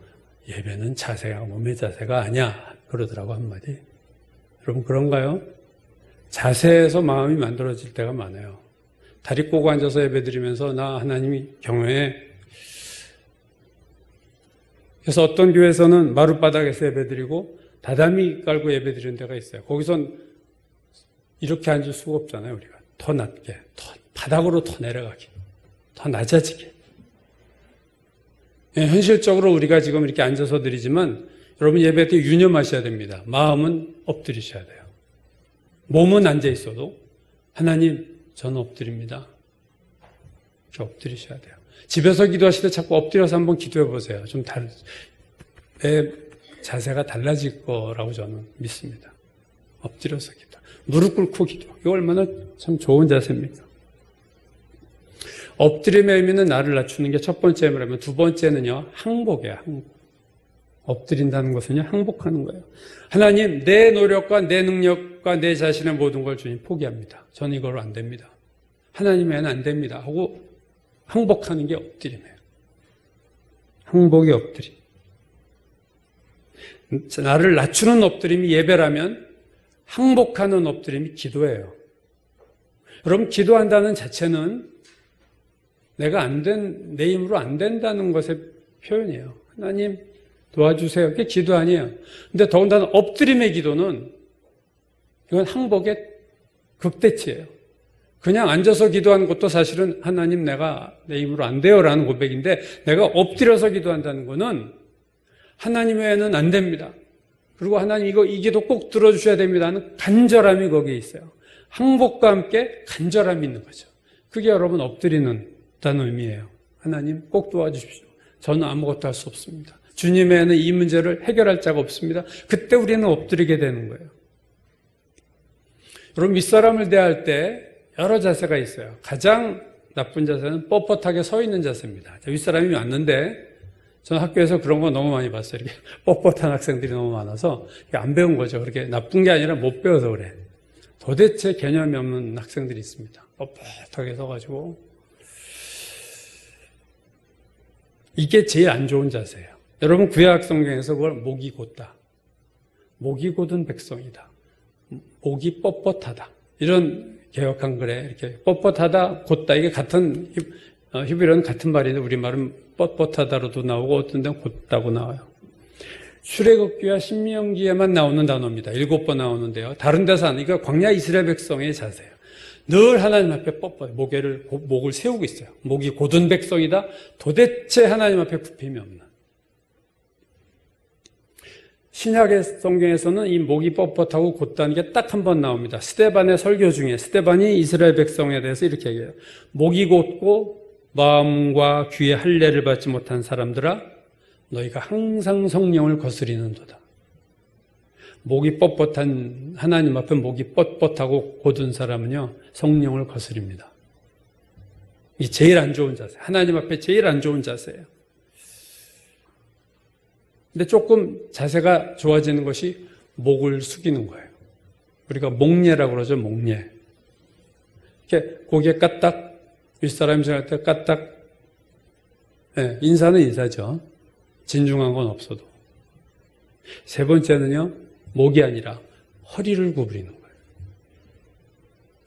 예배는 자세가 몸의 자세가 아니야. 그러더라고 한마디. 여러분 그런가요? 자세에서 마음이 만들어질 때가 많아요. 다리 꼬고 앉아서 예배 드리면서 나 하나님이 경외해. 그래서 어떤 교회에서는 마룻바닥에서 예배드리고 다다미 깔고 예배드리는 데가 있어요. 거기선 이렇게 앉을 수가 없잖아요. 우리가 더 낮게, 더 바닥으로 더 내려가게, 더 낮아지게. 현실적으로 우리가 지금 이렇게 앉아서 드리지만 여러분 예배 때 유념하셔야 됩니다. 마음은 엎드리셔야 돼요. 몸은 앉아 있어도 하나님 저는 엎드립니다. 이렇게 엎드리셔야 돼요. 집에서 기도하실 때 자꾸 엎드려서 한번 기도해 보세요. 좀 내 자세가 달라질 거라고 저는 믿습니다. 엎드려서 기도. 무릎 꿇고 기도. 이거 얼마나 참 좋은 자세입니까? 엎드림의 의미는 나를 낮추는 게 첫 번째 의미라면 두 번째는요, 항복이에요. 항복. 엎드린다는 것은요, 항복하는 거예요. 하나님, 내 노력과 내 능력과 내 자신의 모든 걸 주님 포기합니다. 저는 이걸로 안 됩니다. 하나님 외에는 안 됩니다. 하고 항복하는 게 엎드림이에요. 항복이 엎드림. 나를 낮추는 엎드림이 예배라면 항복하는 엎드림이 기도예요. 여러분, 기도한다는 자체는 내가 내 힘으로 안 된다는 것의 표현이에요. 하나님 도와주세요. 그게 기도 아니에요. 근데 더군다나 엎드림의 기도는 이건 항복의 극대치예요. 그냥 앉아서 기도하는 것도 사실은 하나님 내가 내 힘으로 안 돼요라는 고백인데 내가 엎드려서 기도한다는 거는 하나님 외에는 안 됩니다. 그리고 하나님 이 기도 꼭 들어주셔야 됩니다는 간절함이 거기에 있어요. 항복과 함께 간절함이 있는 거죠. 그게 여러분 엎드리는 다는 의미예요. 하나님 꼭 도와주십시오. 저는 아무것도 할 수 없습니다. 주님 외에는 이 문제를 해결할 자가 없습니다. 그때 우리는 엎드리게 되는 거예요. 여러분 윗사람을 대할 때 여러 자세가 있어요. 가장 나쁜 자세는 뻣뻣하게 서 있는 자세입니다. 윗사람이 왔는데 저는 학교에서 그런 거 너무 많이 봤어요. 이렇게 뻣뻣한 학생들이 너무 많아서 안 배운 거죠. 그렇게 나쁜 게 아니라 못 배워서 그래. 도대체 개념이 없는 학생들이 있습니다. 뻣뻣하게 서가지고. 이게 제일 안 좋은 자세예요. 여러분 구약 성경에서 그걸 목이 곧다. 목이 곧은 백성이다. 목이 뻣뻣하다. 이런 개혁한 글에 이렇게 뻣뻣하다, 곧다. 이게 같은 히브리어는 같은 말인데 우리말은 뻣뻣하다로도 나오고 어떤 데는 곧다고 나와요. 출애굽기와 신명기에만 나오는 단어입니다. 7번 나오는데요. 다른 데서 안, 이거 광야 이스라엘 백성의 자세예요. 늘 하나님 앞에 뻣뻣해. 목을 세우고 있어요. 목이 곧은 백성이다. 도대체 하나님 앞에 굽힘이 없는. 신약의 성경에서는 이 목이 뻣뻣하고 곧다는 게 딱 한 번 나옵니다. 스데반의 설교 중에 스데반이 이스라엘 백성에 대해서 이렇게 얘기해요. 목이 곧고 마음과 귀에 할례를 받지 못한 사람들아 너희가 항상 성령을 거스리는도다. 목이 뻣뻣한 하나님 앞에 목이 뻣뻣하고 곧은 사람은요 성령을 거스립니다. 이게 제일 안 좋은 자세. 하나님 앞에 제일 안 좋은 자세예요. 근데 조금 자세가 좋아지는 것이 목을 숙이는 거예요. 우리가 목례라고 그러죠. 목례. 이렇게 고개 까딱 윗사람이 지날 때 까딱. 네, 인사는 인사죠. 진중한 건 없어도. 세 번째는요, 목이 아니라 허리를 구부리는 거예요.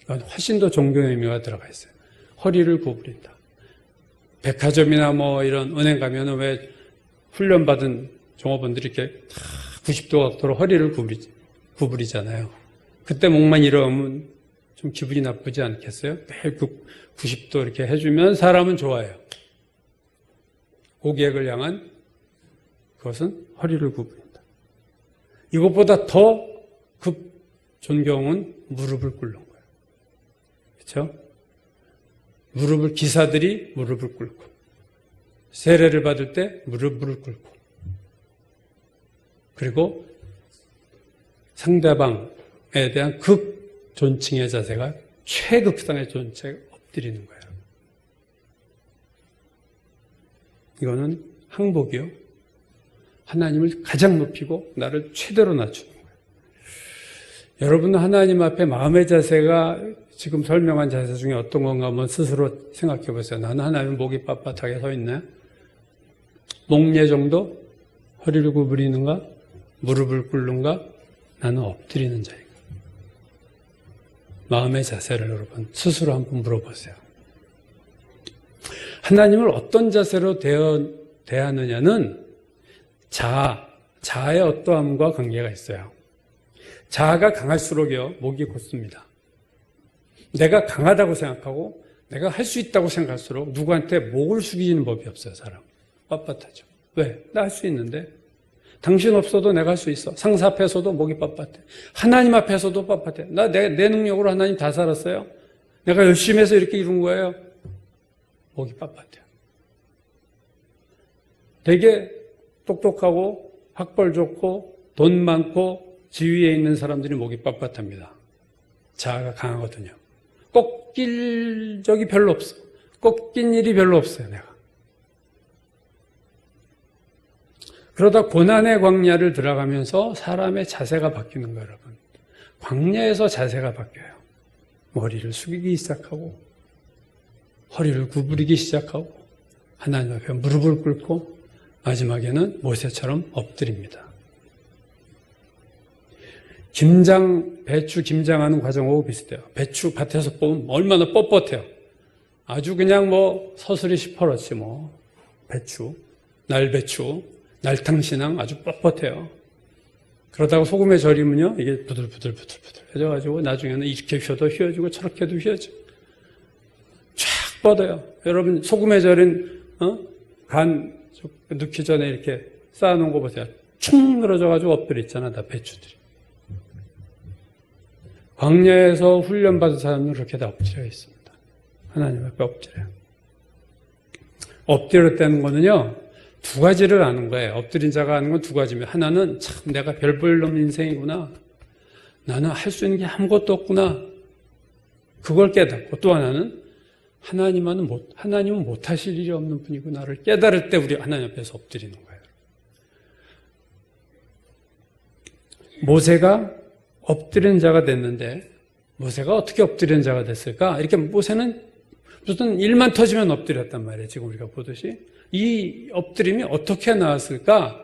이건 훨씬 더 종교의 의미가 들어가 있어요. 허리를 구부린다. 백화점이나 뭐 이런 은행 가면은 왜 훈련받은 종업원들이 이렇게 다 90도 각도로 허리를 구부리잖아요. 그때 목만 이러면 좀 기분이 나쁘지 않겠어요? 매일 90도 이렇게 해주면 사람은 좋아해요. 고객을 향한 그것은 허리를 구부린다. 이것보다 더 급 존경은 무릎을 꿇는 거예요. 그렇죠? 기사들이 무릎을 꿇고, 세례를 받을 때 무릎을 꿇고, 그리고 상대방에 대한 극 존칭의 자세가 최극상의 존칭에 엎드리는 거예요. 이거는 항복이요. 하나님을 가장 높이고 나를 최대로 낮추는 거예요. 여러분은 하나님 앞에 마음의 자세가 지금 설명한 자세 중에 어떤 건가 한번 스스로 생각해 보세요. 나는 하나님 목이 빳빳하게 서 있네. 목례 정도? 허리를 구부리는가? 무릎을 꿇는가? 나는 엎드리는 자인가? 마음의 자세를 여러분 스스로 한번 물어보세요. 하나님을 어떤 자세로 대하느냐는 자아의 어떠함과 관계가 있어요. 자아가 강할수록요, 목이 곧습니다. 내가 강하다고 생각하고 내가 할 수 있다고 생각할수록 누구한테 목을 숙이는 법이 없어요, 사람. 빳빳하죠. 왜? 나 할 수 있는데. 당신 없어도 내가 할 수 있어. 상사 앞에서도 목이 빳빳해. 하나님 앞에서도 빳빳해. 내 능력으로 하나님 다 살았어요. 내가 열심히 해서 이렇게 이룬 거예요. 목이 빳빳해요. 되게 똑똑하고 학벌 좋고 돈 많고 지위에 있는 사람들이 목이 빳빳합니다. 자아가 강하거든요. 꺾일 적이 별로 없어. 꺾인 일이 별로 없어요, 내가. 그러다 고난의 광야를 들어가면서 사람의 자세가 바뀌는 거예요, 여러분. 광야에서 자세가 바뀌어요. 머리를 숙이기 시작하고, 허리를 구부리기 시작하고, 하나님 앞에 무릎을 꿇고, 마지막에는 모세처럼 엎드립니다. 배추 김장하는 과정하고 비슷해요. 배추 밭에서 보면 얼마나 뻣뻣해요. 아주 그냥 뭐 서슬이 시퍼렇지 뭐. 배추, 날배추, 날탕신앙 아주 뻣뻣해요. 그러다가 소금에 절이면요, 이게 부들부들 해져가지고 나중에는 이렇게 휘어도 휘어지고 저렇게도 휘어지고 쫙 뻗어요. 여러분 소금에 절인 간 넣기 전에 이렇게 쌓아놓은 거 보세요. 축 늘어져가지고 엎드려 있잖아, 다 배추들이. 광야에서 훈련받은 사람은 그렇게 다 엎드려 있습니다. 하나님 앞에 엎드려요. 엎드렸다는 거는요, 두 가지를 아는 거예요. 엎드린 자가 아는 건 두 가지입니다. 하나는 참 내가 별 볼 놈 인생이구나. 나는 할 수 있는 게 아무것도 없구나. 그걸 깨닫고, 또 하나는 하나님은 못하실 일이 없는 분이구나를 깨달을 때 우리 하나님 앞에서 엎드리는 거예요. 모세가 엎드리는 자가 됐는데, 모세가 어떻게 엎드리는 자가 됐을까? 이렇게 모세는 무슨 일만 터지면 엎드렸단 말이에요. 지금 우리가 보듯이. 이 엎드림이 어떻게 나왔을까?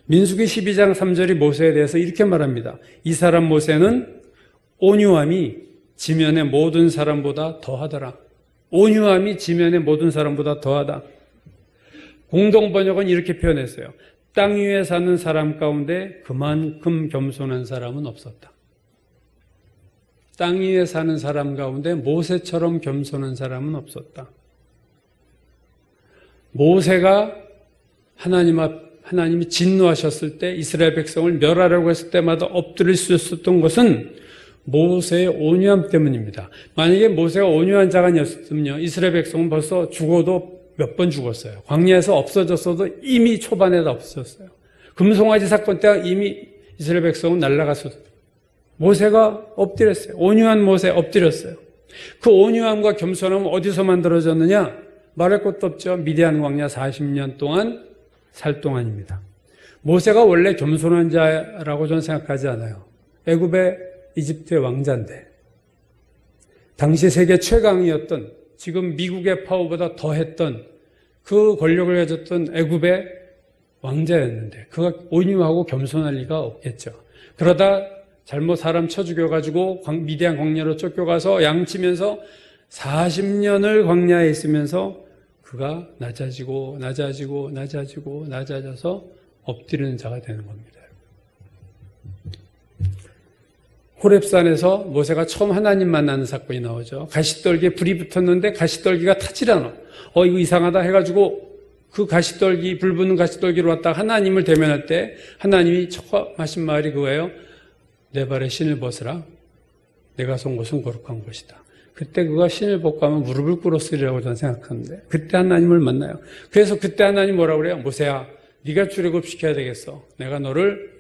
민수기 12장 3절이 모세에 대해서 이렇게 말합니다. 이 사람 모세는 온유함이 지면의 모든 사람보다 더하더라. 온유함이 지면의 모든 사람보다 더하다. 공동 번역은 이렇게 표현했어요. 땅 위에 사는 사람 가운데 그만큼 겸손한 사람은 없었다. 땅 위에 사는 사람 가운데 모세처럼 겸손한 사람은 없었다. 모세가 하나님이 진노하셨을 때 이스라엘 백성을 멸하려고 했을 때마다 엎드릴 수 있었던 것은 모세의 온유함 때문입니다. 만약에 모세가 온유한 자가 아니었으면요, 이스라엘 백성은 벌써 죽어도 몇 번 죽었어요. 광야에서 없어졌어도 이미 초반에 다 없어졌어요. 금송아지 사건 때 이미 이스라엘 백성은 날아갔어요. 모세가 엎드렸어요. 온유한 모세 엎드렸어요. 그 온유함과 겸손함은 어디서 만들어졌느냐? 말할 것도 없죠. 미디안 광야 40년 동안 살 동안입니다. 모세가 원래 겸손한 자라고 저는 생각하지 않아요. 애굽의 이집트의 왕자인데, 당시 세계 최강이었던, 지금 미국의 파워보다 더했던 그 권력을 가졌던 애굽의 왕자였는데 그가 온유하고 겸손할 리가 없겠죠. 그러다 잘못 사람 쳐 죽여가지고 미디안 광야로 쫓겨가서 양치면서 40년을 광야에 있으면서 그가 낮아지고 낮아져서 엎드리는 자가 되는 겁니다. 호렙산에서 모세가 처음 하나님 만나는 사건이 나오죠. 가시떨기에 불이 붙었는데 가시떨기가 타질 않아. 이거 이상하다 해가지고 그 가시떨기, 불 붙는 가시떨기로 왔다가 하나님을 대면할 때 하나님이 처음 하신 말이 그거예요. 내 발에 신을 벗으라. 내가 선 곳은 거룩한 곳이다. 그때 그가 신을 벗고 하면 무릎을 꿇었으리라고 저는 생각하는데 그때 하나님을 만나요. 그래서 그때 하나님 뭐라고 그래요? 모세야, 네가 출애굽시켜야 되겠어. 내가 너를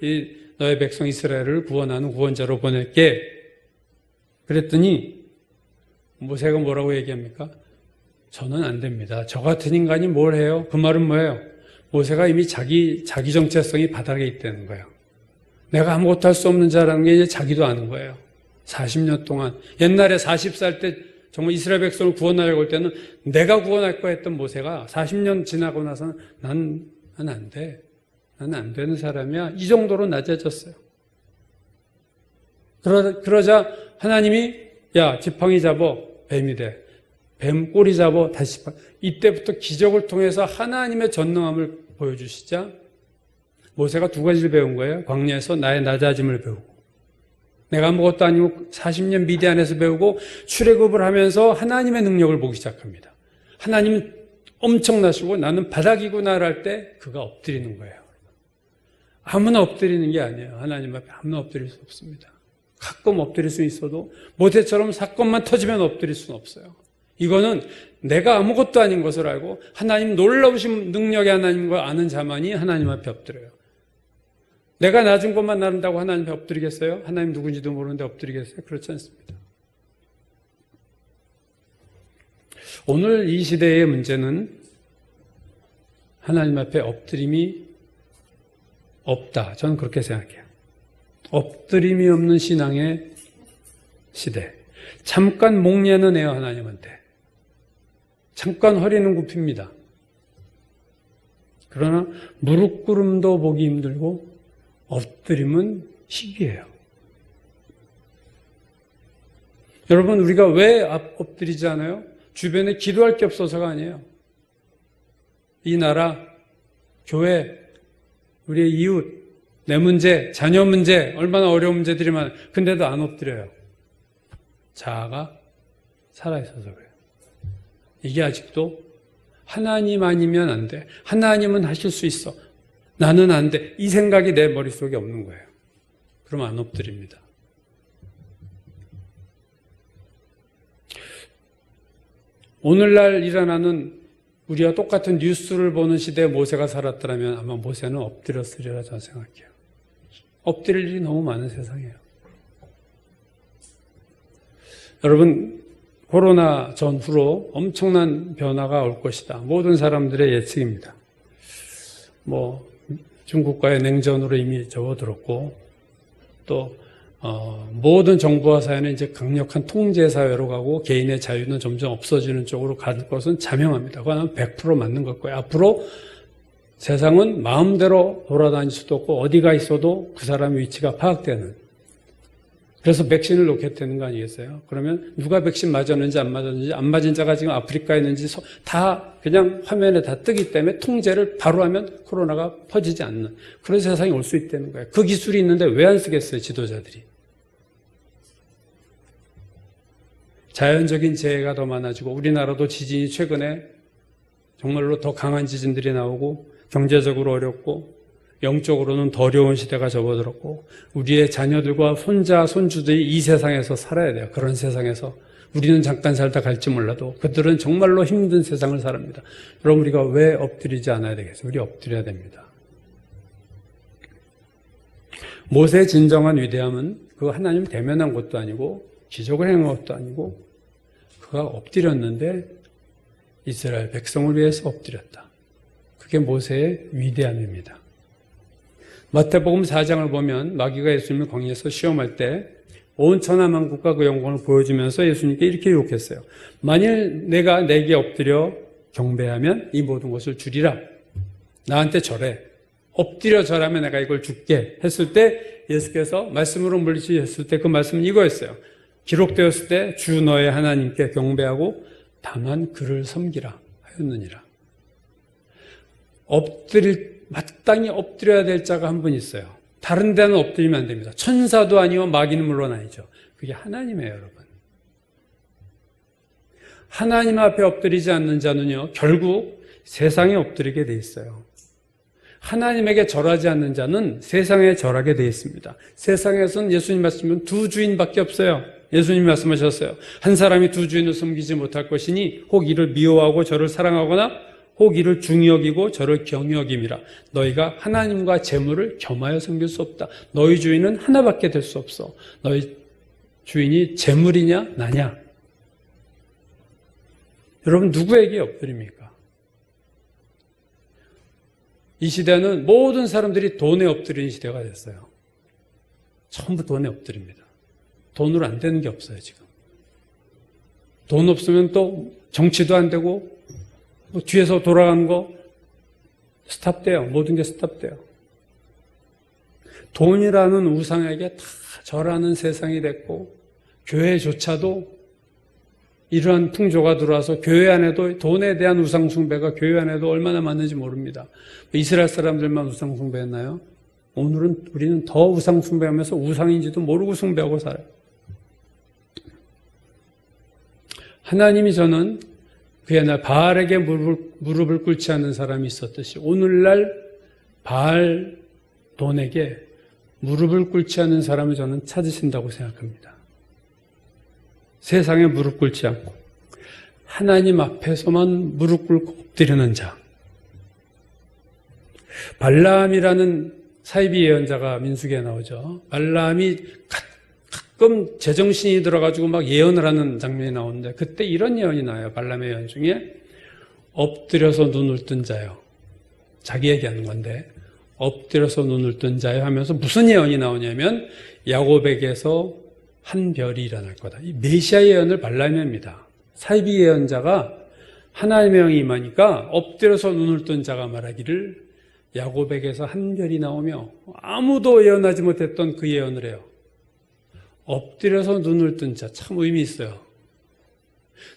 너의 백성 이스라엘을 구원하는 구원자로 보낼게. 그랬더니 모세가 뭐라고 얘기합니까? 저는 안 됩니다. 저 같은 인간이 뭘 해요? 그 말은 뭐예요? 모세가 이미 자기 정체성이 바닥에 있다는 거예요. 내가 아무것도 할 수 없는 자라는 게 이제 자기도 아는 거예요. 40년 동안. 옛날에 40살 때 정말 이스라엘 백성을 구원하려고 할 때는 내가 구원할 거야 했던 모세가 40년 지나고 나서는 난 안 돼. 나는 안 되는 사람이야. 이 정도로 낮아졌어요. 그러자 하나님이 야, 지팡이 잡어. 뱀이 돼. 뱀 꼬리 잡어. 다시 이때부터 기적을 통해서 하나님의 전능함을 보여주시자 모세가 두 가지를 배운 거예요. 광야에서 나의 낮아짐을 배우고 내가 아무것도 아니고 40년 미디안에서 배우고 출애굽을 하면서 하나님의 능력을 보기 시작합니다. 하나님은 엄청나시고 나는 바닥이구나를 할 때 그가 엎드리는 거예요. 아무나 엎드리는 게 아니에요. 하나님 앞에 아무나 엎드릴 수 없습니다. 가끔 엎드릴 수 있어도 모세처럼 사건만 터지면 엎드릴 수는 없어요. 이거는 내가 아무것도 아닌 것을 알고 하나님 놀라우신 능력의 하나님인 걸 아는 자만이 하나님 앞에 엎드려요. 내가 낮은 것만 나른다고 하나님 앞에 엎드리겠어요? 하나님 누군지도 모르는데 엎드리겠어요? 그렇지 않습니다. 오늘 이 시대의 문제는 하나님 앞에 엎드림이 없다. 저는 그렇게 생각해요. 엎드림이 없는 신앙의 시대. 잠깐 목례는 해요, 하나님한테. 잠깐 허리는 굽힙니다. 그러나 무릎 꿇음도 보기 힘들고 엎드림은 희귀해요. 여러분, 우리가 왜 엎드리지 않아요? 주변에 기도할 게 없어서가 아니에요. 이 나라, 교회, 우리의 이웃, 내 문제, 자녀 문제, 얼마나 어려운 문제들이 많아요. 근데도 안 엎드려요. 자아가 살아있어서 그래요. 이게 아직도 하나님 아니면 안 돼. 하나님은 하실 수 있어. 나는 안 돼. 이 생각이 내 머릿속에 없는 거예요. 그러면 안 엎드립니다. 오늘날 일어나는 우리와 똑같은 뉴스를 보는 시대에 모세가 살았더라면 아마 모세는 엎드렸으리라 저는 생각해요. 엎드릴 일이 너무 많은 세상이에요. 여러분, 코로나 전후로 엄청난 변화가 올 것이다. 모든 사람들의 예측입니다. 중국과의 냉전으로 이미 접어들었고, 또 모든 정부와 사회는 이제 강력한 통제 사회로 가고 개인의 자유는 점점 없어지는 쪽으로 갈 것은 자명합니다. 그건 100% 맞는 걸 거예요. 앞으로 세상은 마음대로 돌아다닐 수도 없고 어디가 있어도 그 사람의 위치가 파악되는. 그래서 백신을 놓겠다는 거 아니겠어요? 그러면 누가 백신 맞았는지 안 맞았는지, 안 맞은 자가 지금 아프리카에 있는지 다 그냥 화면에 다 뜨기 때문에 통제를 바로 하면 코로나가 퍼지지 않는 그런 세상이 올 수 있다는 거예요. 그 기술이 있는데 왜 안 쓰겠어요, 지도자들이? 자연적인 재해가 더 많아지고 우리나라도 지진이 최근에 정말로 더 강한 지진들이 나오고 경제적으로 어렵고 영적으로는 더 어려운 시대가 접어들었고 우리의 자녀들과 손자, 손주들이 이 세상에서 살아야 돼요. 그런 세상에서 우리는 잠깐 살다 갈지 몰라도 그들은 정말로 힘든 세상을 살합니다. 여러분, 우리가 왜 엎드리지 않아야 되겠어요? 우리 엎드려야 됩니다. 모세의 진정한 위대함은 그 하나님 대면한 것도 아니고 기적을 행한 것도 아니고 그가 엎드렸는데 이스라엘 백성을 위해서 엎드렸다. 그게 모세의 위대함입니다. 마태복음 4장을 보면 마귀가 예수님을 광야에서 시험할 때 온 천하만국과 그 영광을 보여주면서 예수님께 이렇게 유혹했어요. 만일 내가 내게 엎드려 경배하면 이 모든 것을 주리라. 나한테 절해. 엎드려 절하면 내가 이걸 줄게 했을 때 예수께서 말씀으로 물리치셨을 때 그 말씀은 이거였어요. 기록되었을 때 주 너의 하나님께 경배하고 다만 그를 섬기라 하였느니라. 마땅히 엎드려야 될 자가 한 분 있어요. 다른 데는 엎드리면 안 됩니다. 천사도 아니고 마귀는 물론 아니죠. 그게 하나님이에요, 여러분. 하나님 앞에 엎드리지 않는 자는요, 결국 세상에 엎드리게 돼 있어요. 하나님에게 절하지 않는 자는 세상에 절하게 돼 있습니다. 세상에서는 예수님 말씀은 두 주인밖에 없어요. 예수님이 말씀하셨어요. 한 사람이 두 주인을 섬기지 못할 것이니 혹 이를 미워하고 저를 사랑하거나 혹 이를 중히 여기고 저를 경히 여김이라. 너희가 하나님과 재물을 겸하여 섬길 수 없다. 너희 주인은 하나밖에 될 수 없어. 너희 주인이 재물이냐 나냐. 여러분 누구에게 엎드립니까? 이 시대는 모든 사람들이 돈에 엎드리는 시대가 됐어요. 전부 돈에 엎드립니다. 돈으로 안 되는 게 없어요, 지금. 돈 없으면 또 정치도 안 되고, 뭐 뒤에서 돌아가는 거 스탑돼요. 모든 게 스탑돼요. 돈이라는 우상에게 다 절하는 세상이 됐고, 교회조차도 이러한 풍조가 들어와서 교회 안에도 돈에 대한 우상 숭배가 교회 안에도 얼마나 많은지 모릅니다. 이스라엘 사람들만 우상 숭배했나요? 오늘은 우리는 더 우상 숭배하면서 우상인지도 모르고 숭배하고 살아요. 하나님이 저는 그 옛날 바알에게 무릎을 꿇지 않는 사람이 있었듯이 오늘날 바알 돈에게 무릎을 꿇지 않는 사람을 저는 찾으신다고 생각합니다. 세상에 무릎 꿇지 않고 하나님 앞에서만 무릎 꿇고 엎드리는 자. 발라암이라는 사이비 예언자가 민수기에 나오죠. 발라암이 가끔 제정신이 들어가지고 막 예언을 하는 장면이 나오는데 그때 이런 예언이 나와요. 발라암의 예언 중에 엎드려서 눈을 뜬 자요. 자기 얘기하는 건데 엎드려서 눈을 뜬 자요 하면서 무슨 예언이 나오냐면 야곱에게서 한 별이 일어날 거다. 이 메시아 예언을 발라암이 합니다. 사이비 예언자가 하나님의 영이 임하니까 엎드려서 눈을 뜬 자가 말하기를 야곱에게서 한 별이 나오며 아무도 예언하지 못했던 그 예언을 해요. 엎드려서 눈을 뜬 자, 참 의미 있어요.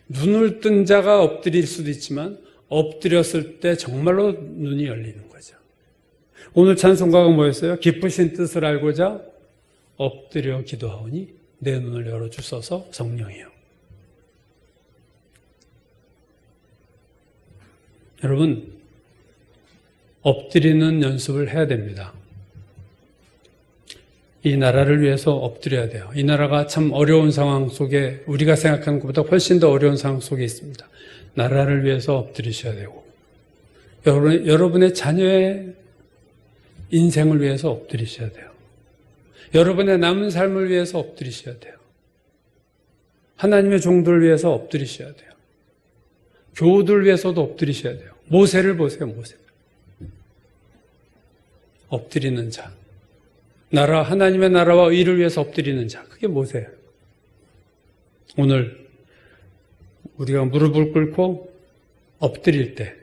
눈을 뜬 자가 엎드릴 수도 있지만 엎드렸을 때 정말로 눈이 열리는 거죠. 오늘 찬송가가 뭐였어요? 기쁘신 뜻을 알고자 엎드려 기도하오니 내 눈을 열어주소서 성령이요. 여러분, 엎드리는 연습을 해야 됩니다. 이 나라를 위해서 엎드려야 돼요. 이 나라가 참 어려운 상황 속에 우리가 생각하는 것보다 훨씬 더 어려운 상황 속에 있습니다. 나라를 위해서 엎드리셔야 되고 여러분의 자녀의 인생을 위해서 엎드리셔야 돼요. 여러분의 남은 삶을 위해서 엎드리셔야 돼요. 하나님의 종들을 위해서 엎드리셔야 돼요. 교우들 위해서도 엎드리셔야 돼요. 모세를 보세요, 모세. 엎드리는 자. 하나님의 나라와 의를 위해서 엎드리는 자. 그게 모세예요. 오늘 우리가 무릎을 꿇고 엎드릴 때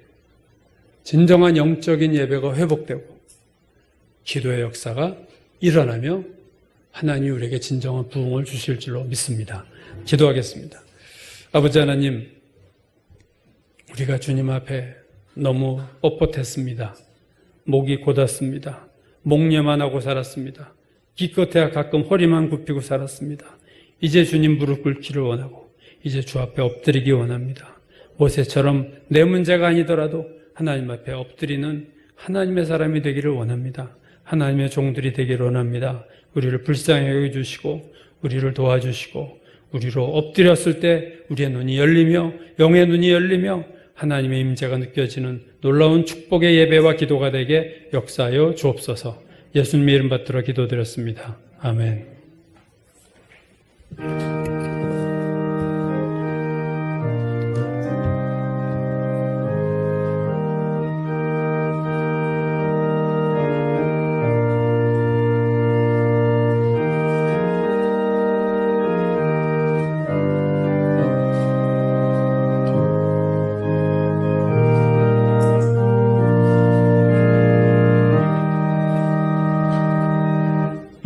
진정한 영적인 예배가 회복되고 기도의 역사가 일어나며 하나님이 우리에게 진정한 부흥을 주실 줄로 믿습니다. 기도하겠습니다. 아버지 하나님, 우리가 주님 앞에 너무 뻣뻣했습니다. 목이 곧았습니다. 목례만 하고 살았습니다. 기껏해야 가끔 허리만 굽히고 살았습니다. 이제 주님 무릎 꿇기를 원하고 이제 주 앞에 엎드리기 원합니다. 모세처럼 내 문제가 아니더라도 하나님 앞에 엎드리는 하나님의 사람이 되기를 원합니다. 하나님의 종들이 되기를 원합니다. 우리를 불쌍히 여겨주시고 우리를 도와주시고 우리로 엎드렸을 때 우리의 눈이 열리며 영의 눈이 열리며 하나님의 임재가 느껴지는 놀라운 축복의 예배와 기도가 되게 역사하여 주옵소서. 예수님의 이름 받들어 기도드렸습니다. 아멘.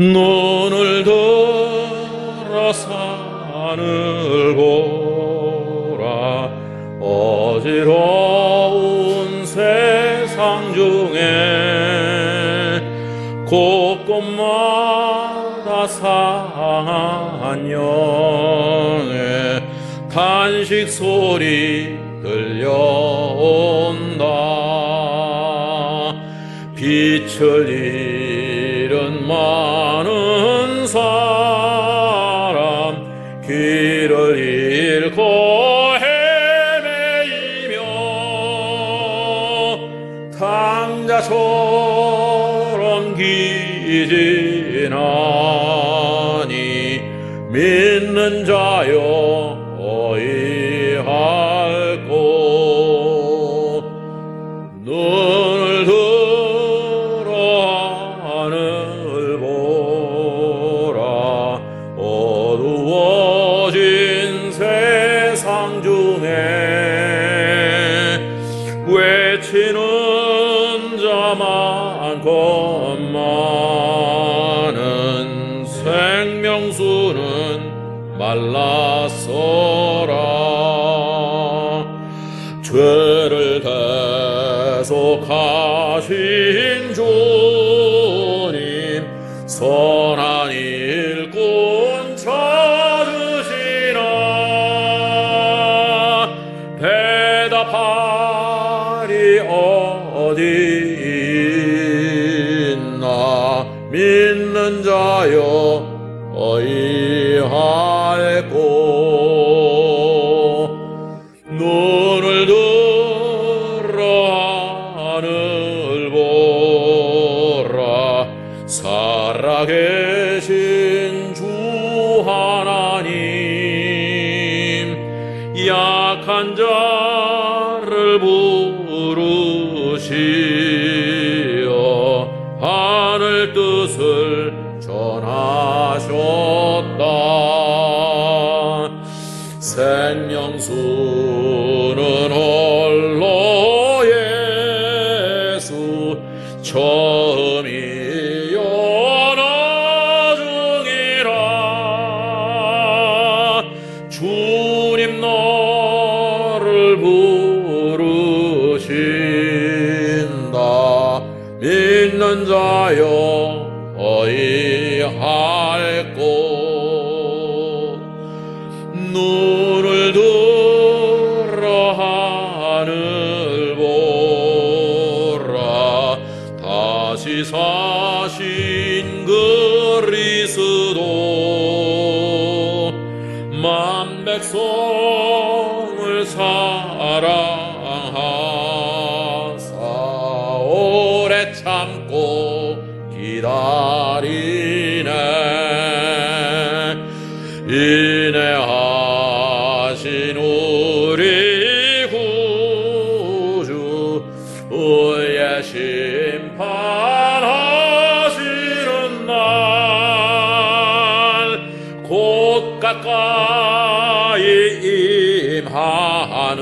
눈을 들어 산을 보라. 어지러운 세상 중에 곳곳마다 상한 영의 탄식 소리 들려온다. 빛을 잃은 많은 사람, 길을 잃고 헤매이며 당자처럼 기진하니 믿는 자여 어이할꼬. 눈을 들어 하늘 보라. 어두워진 세상 중에 외치는 자 많건 많은 생명수는 말랐어라. 죄를 대속하신 주님, 선한 일꾼 찾으시나. 대답하리 어디 있나. 믿는 자여 어이할꼬. 눈을 들어 하늘 보라. 살아계신 주 하나님, 약한 자를 부르시어 하늘 뜻을 전하셨다. 생명수는 홀로 예수, 처음이요 나중이라. 주님 너를 부르신다. 믿는 자여 어이할꼬. 눈을 들어 하늘 보라. 다시 사신 그리스도, 만 백성을 사랑하사 오래 참고 기다리네. 인내하신 우리 구주, 의의 심판하시는 날 곧 가까이 임하는데,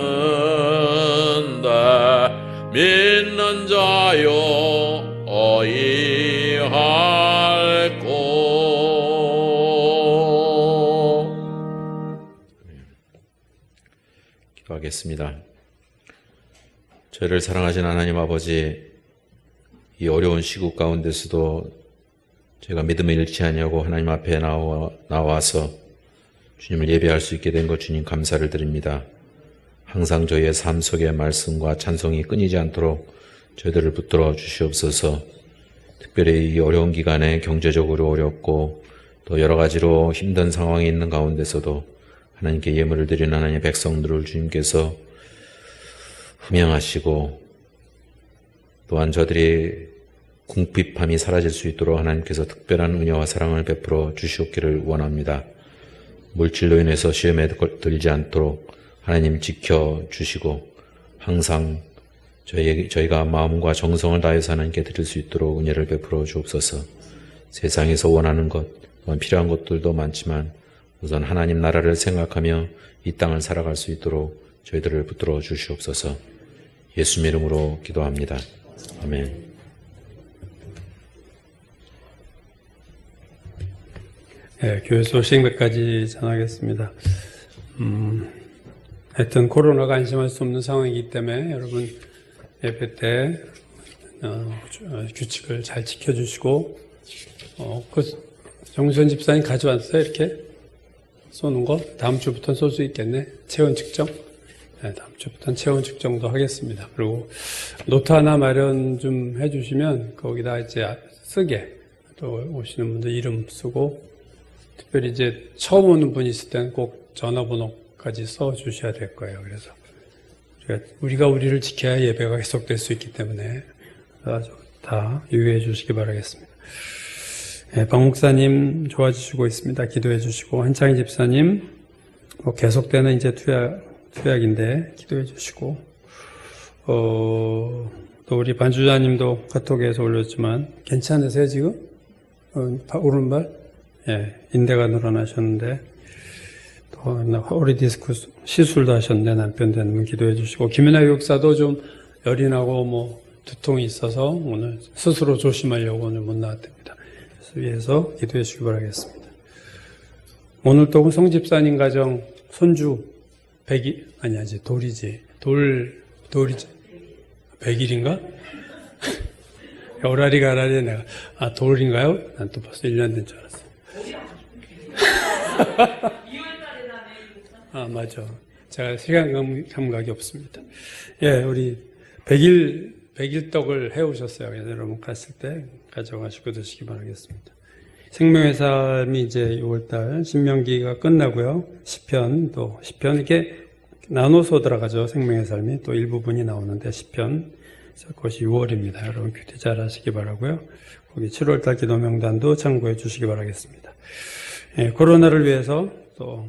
믿는 자여 어이할꼬. 기도하겠습니다. 저희를 사랑하신 하나님 아버지, 이 어려운 시국 가운데서도 저희가 믿음을 잃지 아니하고 하나님 앞에 나와서 주님을 예배할 수 있게 된 것 주님 감사를 드립니다. 항상 저희의 삶 속에 말씀과 찬송이 끊이지 않도록 저희들을 붙들어 주시옵소서. 특별히 이 어려운 기간에 경제적으로 어렵고 또 여러 가지로 힘든 상황에 있는 가운데서도 하나님께 예물을 드리는 하나님의 백성들을 주님께서 흠양하시고, 또한 저들이 궁핍함이 사라질 수 있도록 하나님께서 특별한 은혜와 사랑을 베풀어 주시옵기를 원합니다. 물질로 인해서 시험에 들지 않도록 하나님 지켜주시고, 항상 저희가 마음과 정성을 다해서 하나님께 드릴 수 있도록 은혜를 베풀어 주옵소서. 세상에서 원하는 것, 또한 필요한 것들도 많지만 우선 하나님 나라를 생각하며 이 땅을 살아갈 수 있도록 저희들을 붙들어 주시옵소서. 예수 이름으로 기도합니다. 아멘. 교회 소식 몇 가지 전하겠습니다. 하여튼 코로나가 안심할 수 없는 상황이기 때문에 여러분 예배 때 규칙을 잘 지켜주시고 그 정수현 집사님 가져왔어요? 이렇게 쏘는 거? 다음 주부터는 쏠 수 있겠네. 체온 측정? 네, 다음 주부터는 체온 측정도 하겠습니다. 그리고 노트 하나 마련 좀 해주시면 거기다 이제 쓰게 또 오시는 분들 이름 쓰고 특별히 이제 처음 오는 분이 있을 때는 꼭 전화번호까지 써 주셔야 될 거예요. 그래서 우리가 우리를 지켜야 예배가 계속될 수 있기 때문에 다 유의해 주시기 바라겠습니다. 네, 박 목사님 좋아지시고 있습니다. 기도해 주시고 한창희 집사님 계속되는 이제 투약인데 기도해 주시고 또 우리 반주자님도 카톡에서 올렸지만 괜찮으세요 지금? 오른발? 예, 인대가 늘어나셨는데 또 허리 디스크 시술도 하셨는데 남편 되는 분 기도해 주시고 김연아 교육사도 좀 열이 나고 두통이 있어서 오늘 스스로 조심하려고 오늘 못 나왔답니다. 그래서 위해서 기도해 주시기 바라겠습니다. 오늘 또 성집사님 가정 손주 100일 아니야지 돌이지 돌이지 100일인가? 오라리가 아라리 내가 돌인가요? 난 또 벌써 1년 된 줄 알았어. 맞아. 제가 시간 감각이 없습니다. 예, 우리 100일 떡을 해오셨어요. 그래서 여러분 갔을 때 가져가시고 드시기 바라겠습니다. 생명의 삶이 이제 6월달 신명기가 끝나고요. 시편 이렇게 나눠서 들어가죠. 생명의 삶이 또 일부분이 나오는데 시편 그것이 6월입니다. 여러분 규태 잘 하시기 바라고요. 거기 7월달 기도 명단도 참고해 주시기 바라겠습니다. 예, 코로나를 위해서 또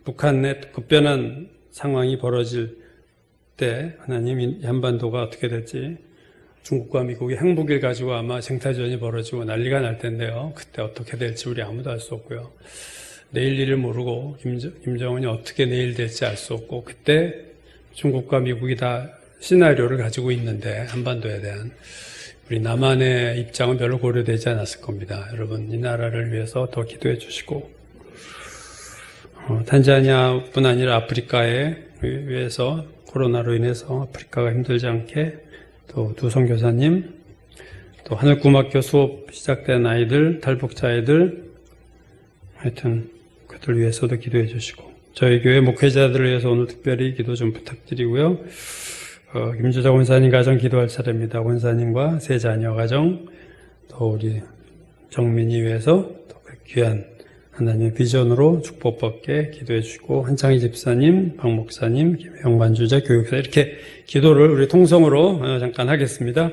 북한의 급변한 상황이 벌어질 때 하나님 한반도가 어떻게 될지 중국과 미국이 핵무기를 가지고 아마 쟁탈전이 벌어지고 난리가 날 텐데요. 그때 어떻게 될지 우리 아무도 알 수 없고요. 내일 일을 모르고 김정은이 어떻게 내일 될지 알 수 없고 그때 중국과 미국이 다 시나리오를 가지고 있는데 한반도에 대한 우리 남한의 입장은 별로 고려되지 않았을 겁니다. 여러분 이 나라를 위해서 더 기도해 주시고 탄자니아뿐 아니라 아프리카에 위해서 코로나로 인해서 아프리카가 힘들지 않게 또 두 선교사님 또 하늘꿈학교 수업 시작된 아이들 탈북자 아이들 하여튼 그들 위해서도 기도해 주시고 저희 교회 목회자들을 위해서 오늘 특별히 기도 좀 부탁드리고요. 김주자 원사님 가정 기도할 차례입니다. 원사님과 세 자녀 가정 또 우리 정민이 위해서 또 귀한 하나님의 비전으로 축복받게 기도해 주시고 한창희 집사님, 박 목사님, 김혜영 반주자 교육사 이렇게 기도를 우리 통성으로 잠깐 하겠습니다.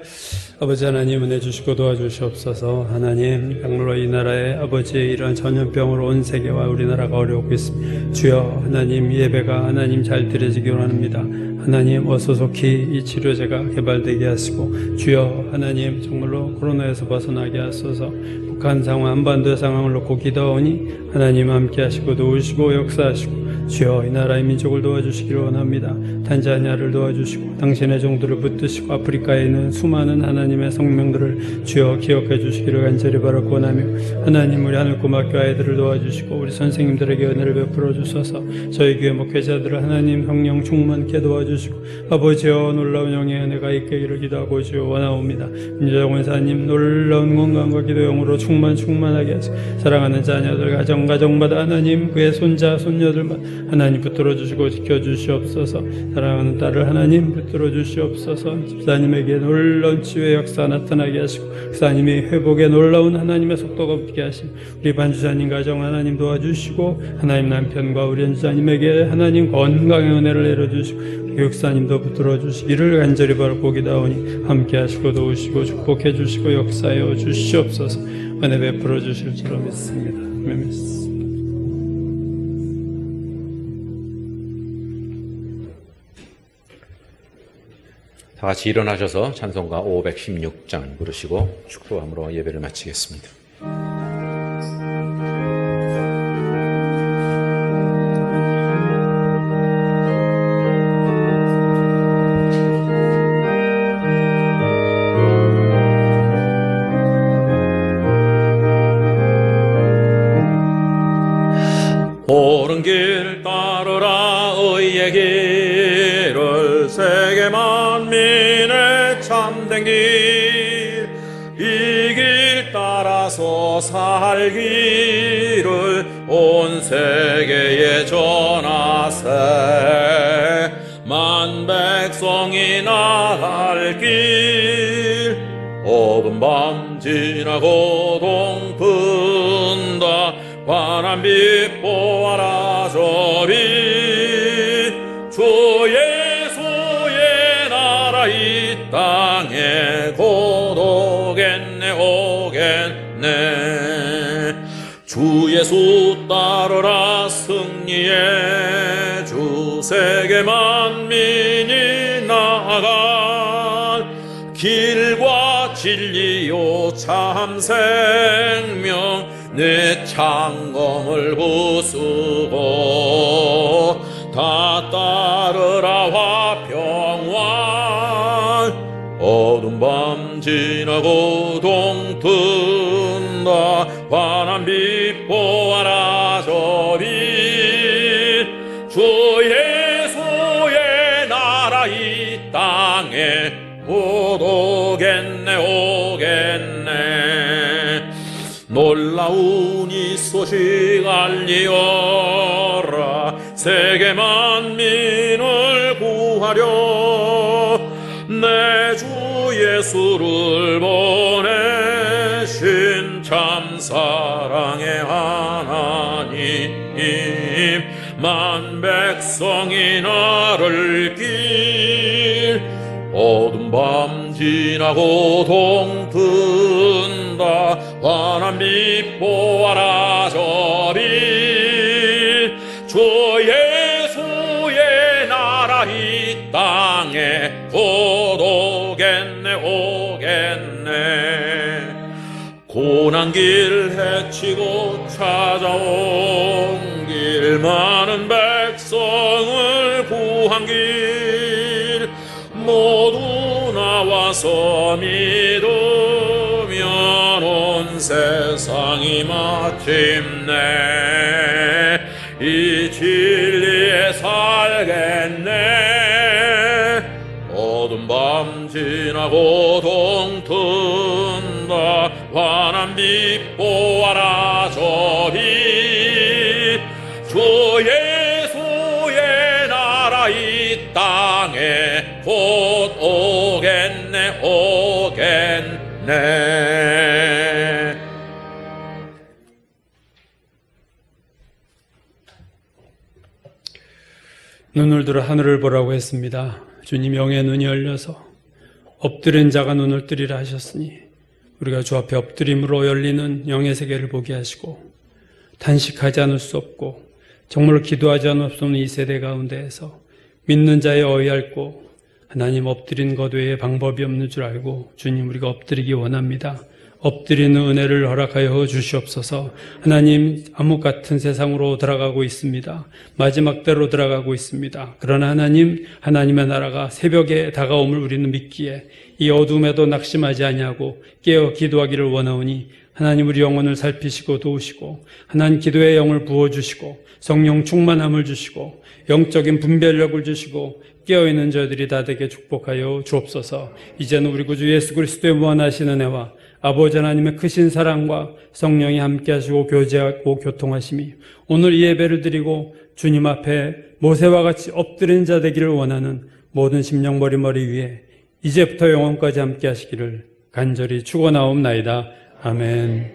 아버지 하나님 은혜 주시고 도와주시옵소서. 하나님 병으로 이 나라의 아버지의 이런 전염병으로 온 세계와 우리나라가 어려우고 있습니다. 주여 하나님 예배가 하나님 잘 드려지기 원합니다. 하나님 어서 속히 이 치료제가 개발되게 하시고 주여 하나님 정말로 코로나에서 벗어나게 하소서. 북한 상황 한반도의 상황을 놓고 기도하오니 하나님 함께 하시고 도우시고 역사하시고 주여 이 나라의 민족을 도와주시기를 원합니다. 탄자니아를 도와주시고 당신의 종들을 붙드시고 아프리카에 있는 수많은 하나님의 성명들을 주여 기억해 주시기를 간절히 바라고 원하며 하나님 우리 하늘꿈학교 아이들을 도와주시고 우리 선생님들에게 은혜를 베풀어 주셔서 저희 교회 목회자들을 하나님 성령 충만케 도와주시고 아버지여 놀라운 영의 은혜가 있기를 기도하고 주여 원하옵니다. 민주자 권사님 놀라운 건강과 기도용으로 충만하게 하시고 사랑하는 자녀들 가정마다 하나님 그의 손자 손녀들만 하나님 붙들어 주시고 지켜 주시옵소서. 사랑하는 딸을 하나님 붙들어 주시옵소서. 집사님에게 놀라운 치유의 역사 나타나게 하시고 집사님의 회복에 놀라운 하나님의 속도가 붙게 하시고 우리 반주사님 가정 하나님 도와주시고 하나님 남편과 우리 연주자님에게 하나님 건강의 은혜를 내려주시고 교육사님도 붙들어 주시기를 간절히 바라고 기도하오니 함께 하시고 도우시고 축복해 주시고 역사하여 주시옵소서. 은혜 베풀어 주실 줄로 믿습니다. 아멘. 다 같이 일어나셔서 찬송가 516장 부르시고 축도함으로 예배를 마치겠습니다. 옳은 길 따르라 의의 길을 세계 만민의 참된 길 이 길 따라서 살기를 온 세계에 전하세 만 백성이 나갈 길 어두운 밤 지나고 동푼다 환한 빛 보아라 저 빛 주 예수의 나라 이 땅에 곧 오겠네 오겠네 주 예수 따르라 승리의 주 세계 만민이 나아갈 길과 진리요 참 생명 내 창검을 부수고 다 따르라 화평왕 어두운 밤 지나고 동튼다 환한 빛 보아라 저 빛 주 예수의 나라 이 땅에 곧 오겠네 오겠네 놀라운 이 소식 알리어라 세계 만민을 구하려 내 주 예수를 보내신 참 사랑의 하나님 만 백성이 나를 길 어두운 밤 지나고 동튼다 환한 빛 보아라 저 빛 주 예수의 나라 이 땅에 곧 오겠네 오겠네 고난길 헤치고 찾아온 길 많은 백성을 구한 길 모두 나와서 믿으면 온 세상이 마침내 이 진리에 살겠네 어두운 밤 지나고 동튼다 환한 빛 보아라 저 빛 주 예수의 나라 이 땅에 곧 오겠네 오겠네 눈을 들어 하늘을 보라고 했습니다. 주님 영의 눈이 열려서 엎드린 자가 눈을 뜨리라 하셨으니 우리가 주 앞에 엎드림으로 열리는 영의 세계를 보게 하시고 단식하지 않을 수 없고 정말로 기도하지 않을 수 없는 이 세대 가운데에서 믿는 자의 어이할고 하나님 엎드린 것 외에 방법이 없는 줄 알고 주님 우리가 엎드리기 원합니다. 엎드리는 은혜를 허락하여 주시옵소서. 하나님 암흑 같은 세상으로 들어가고 있습니다. 마지막 때로 들어가고 있습니다. 그러나 하나님, 하나님의 나라가 새벽에 다가옴을 우리는 믿기에 이 어둠에도 낙심하지 아니하고 깨어 기도하기를 원하오니 하나님 우리 영혼을 살피시고 도우시고 하나님 기도의 영을 부어주시고 성령 충만함을 주시고 영적인 분별력을 주시고 깨어있는 저희들이 다 되게 축복하여 주옵소서. 이제는 우리 구주 예수 그리스도의 무한하신 은혜와 아버지 하나님의 크신 사랑과 성령이 함께 하시고 교제하고 교통하심이 오늘 이 예배를 드리고 주님 앞에 모세와 같이 엎드린 자 되기를 원하는 모든 심령 머리 위에 이제부터 영원까지 함께 하시기를 간절히 축원하옵나이다. 아멘.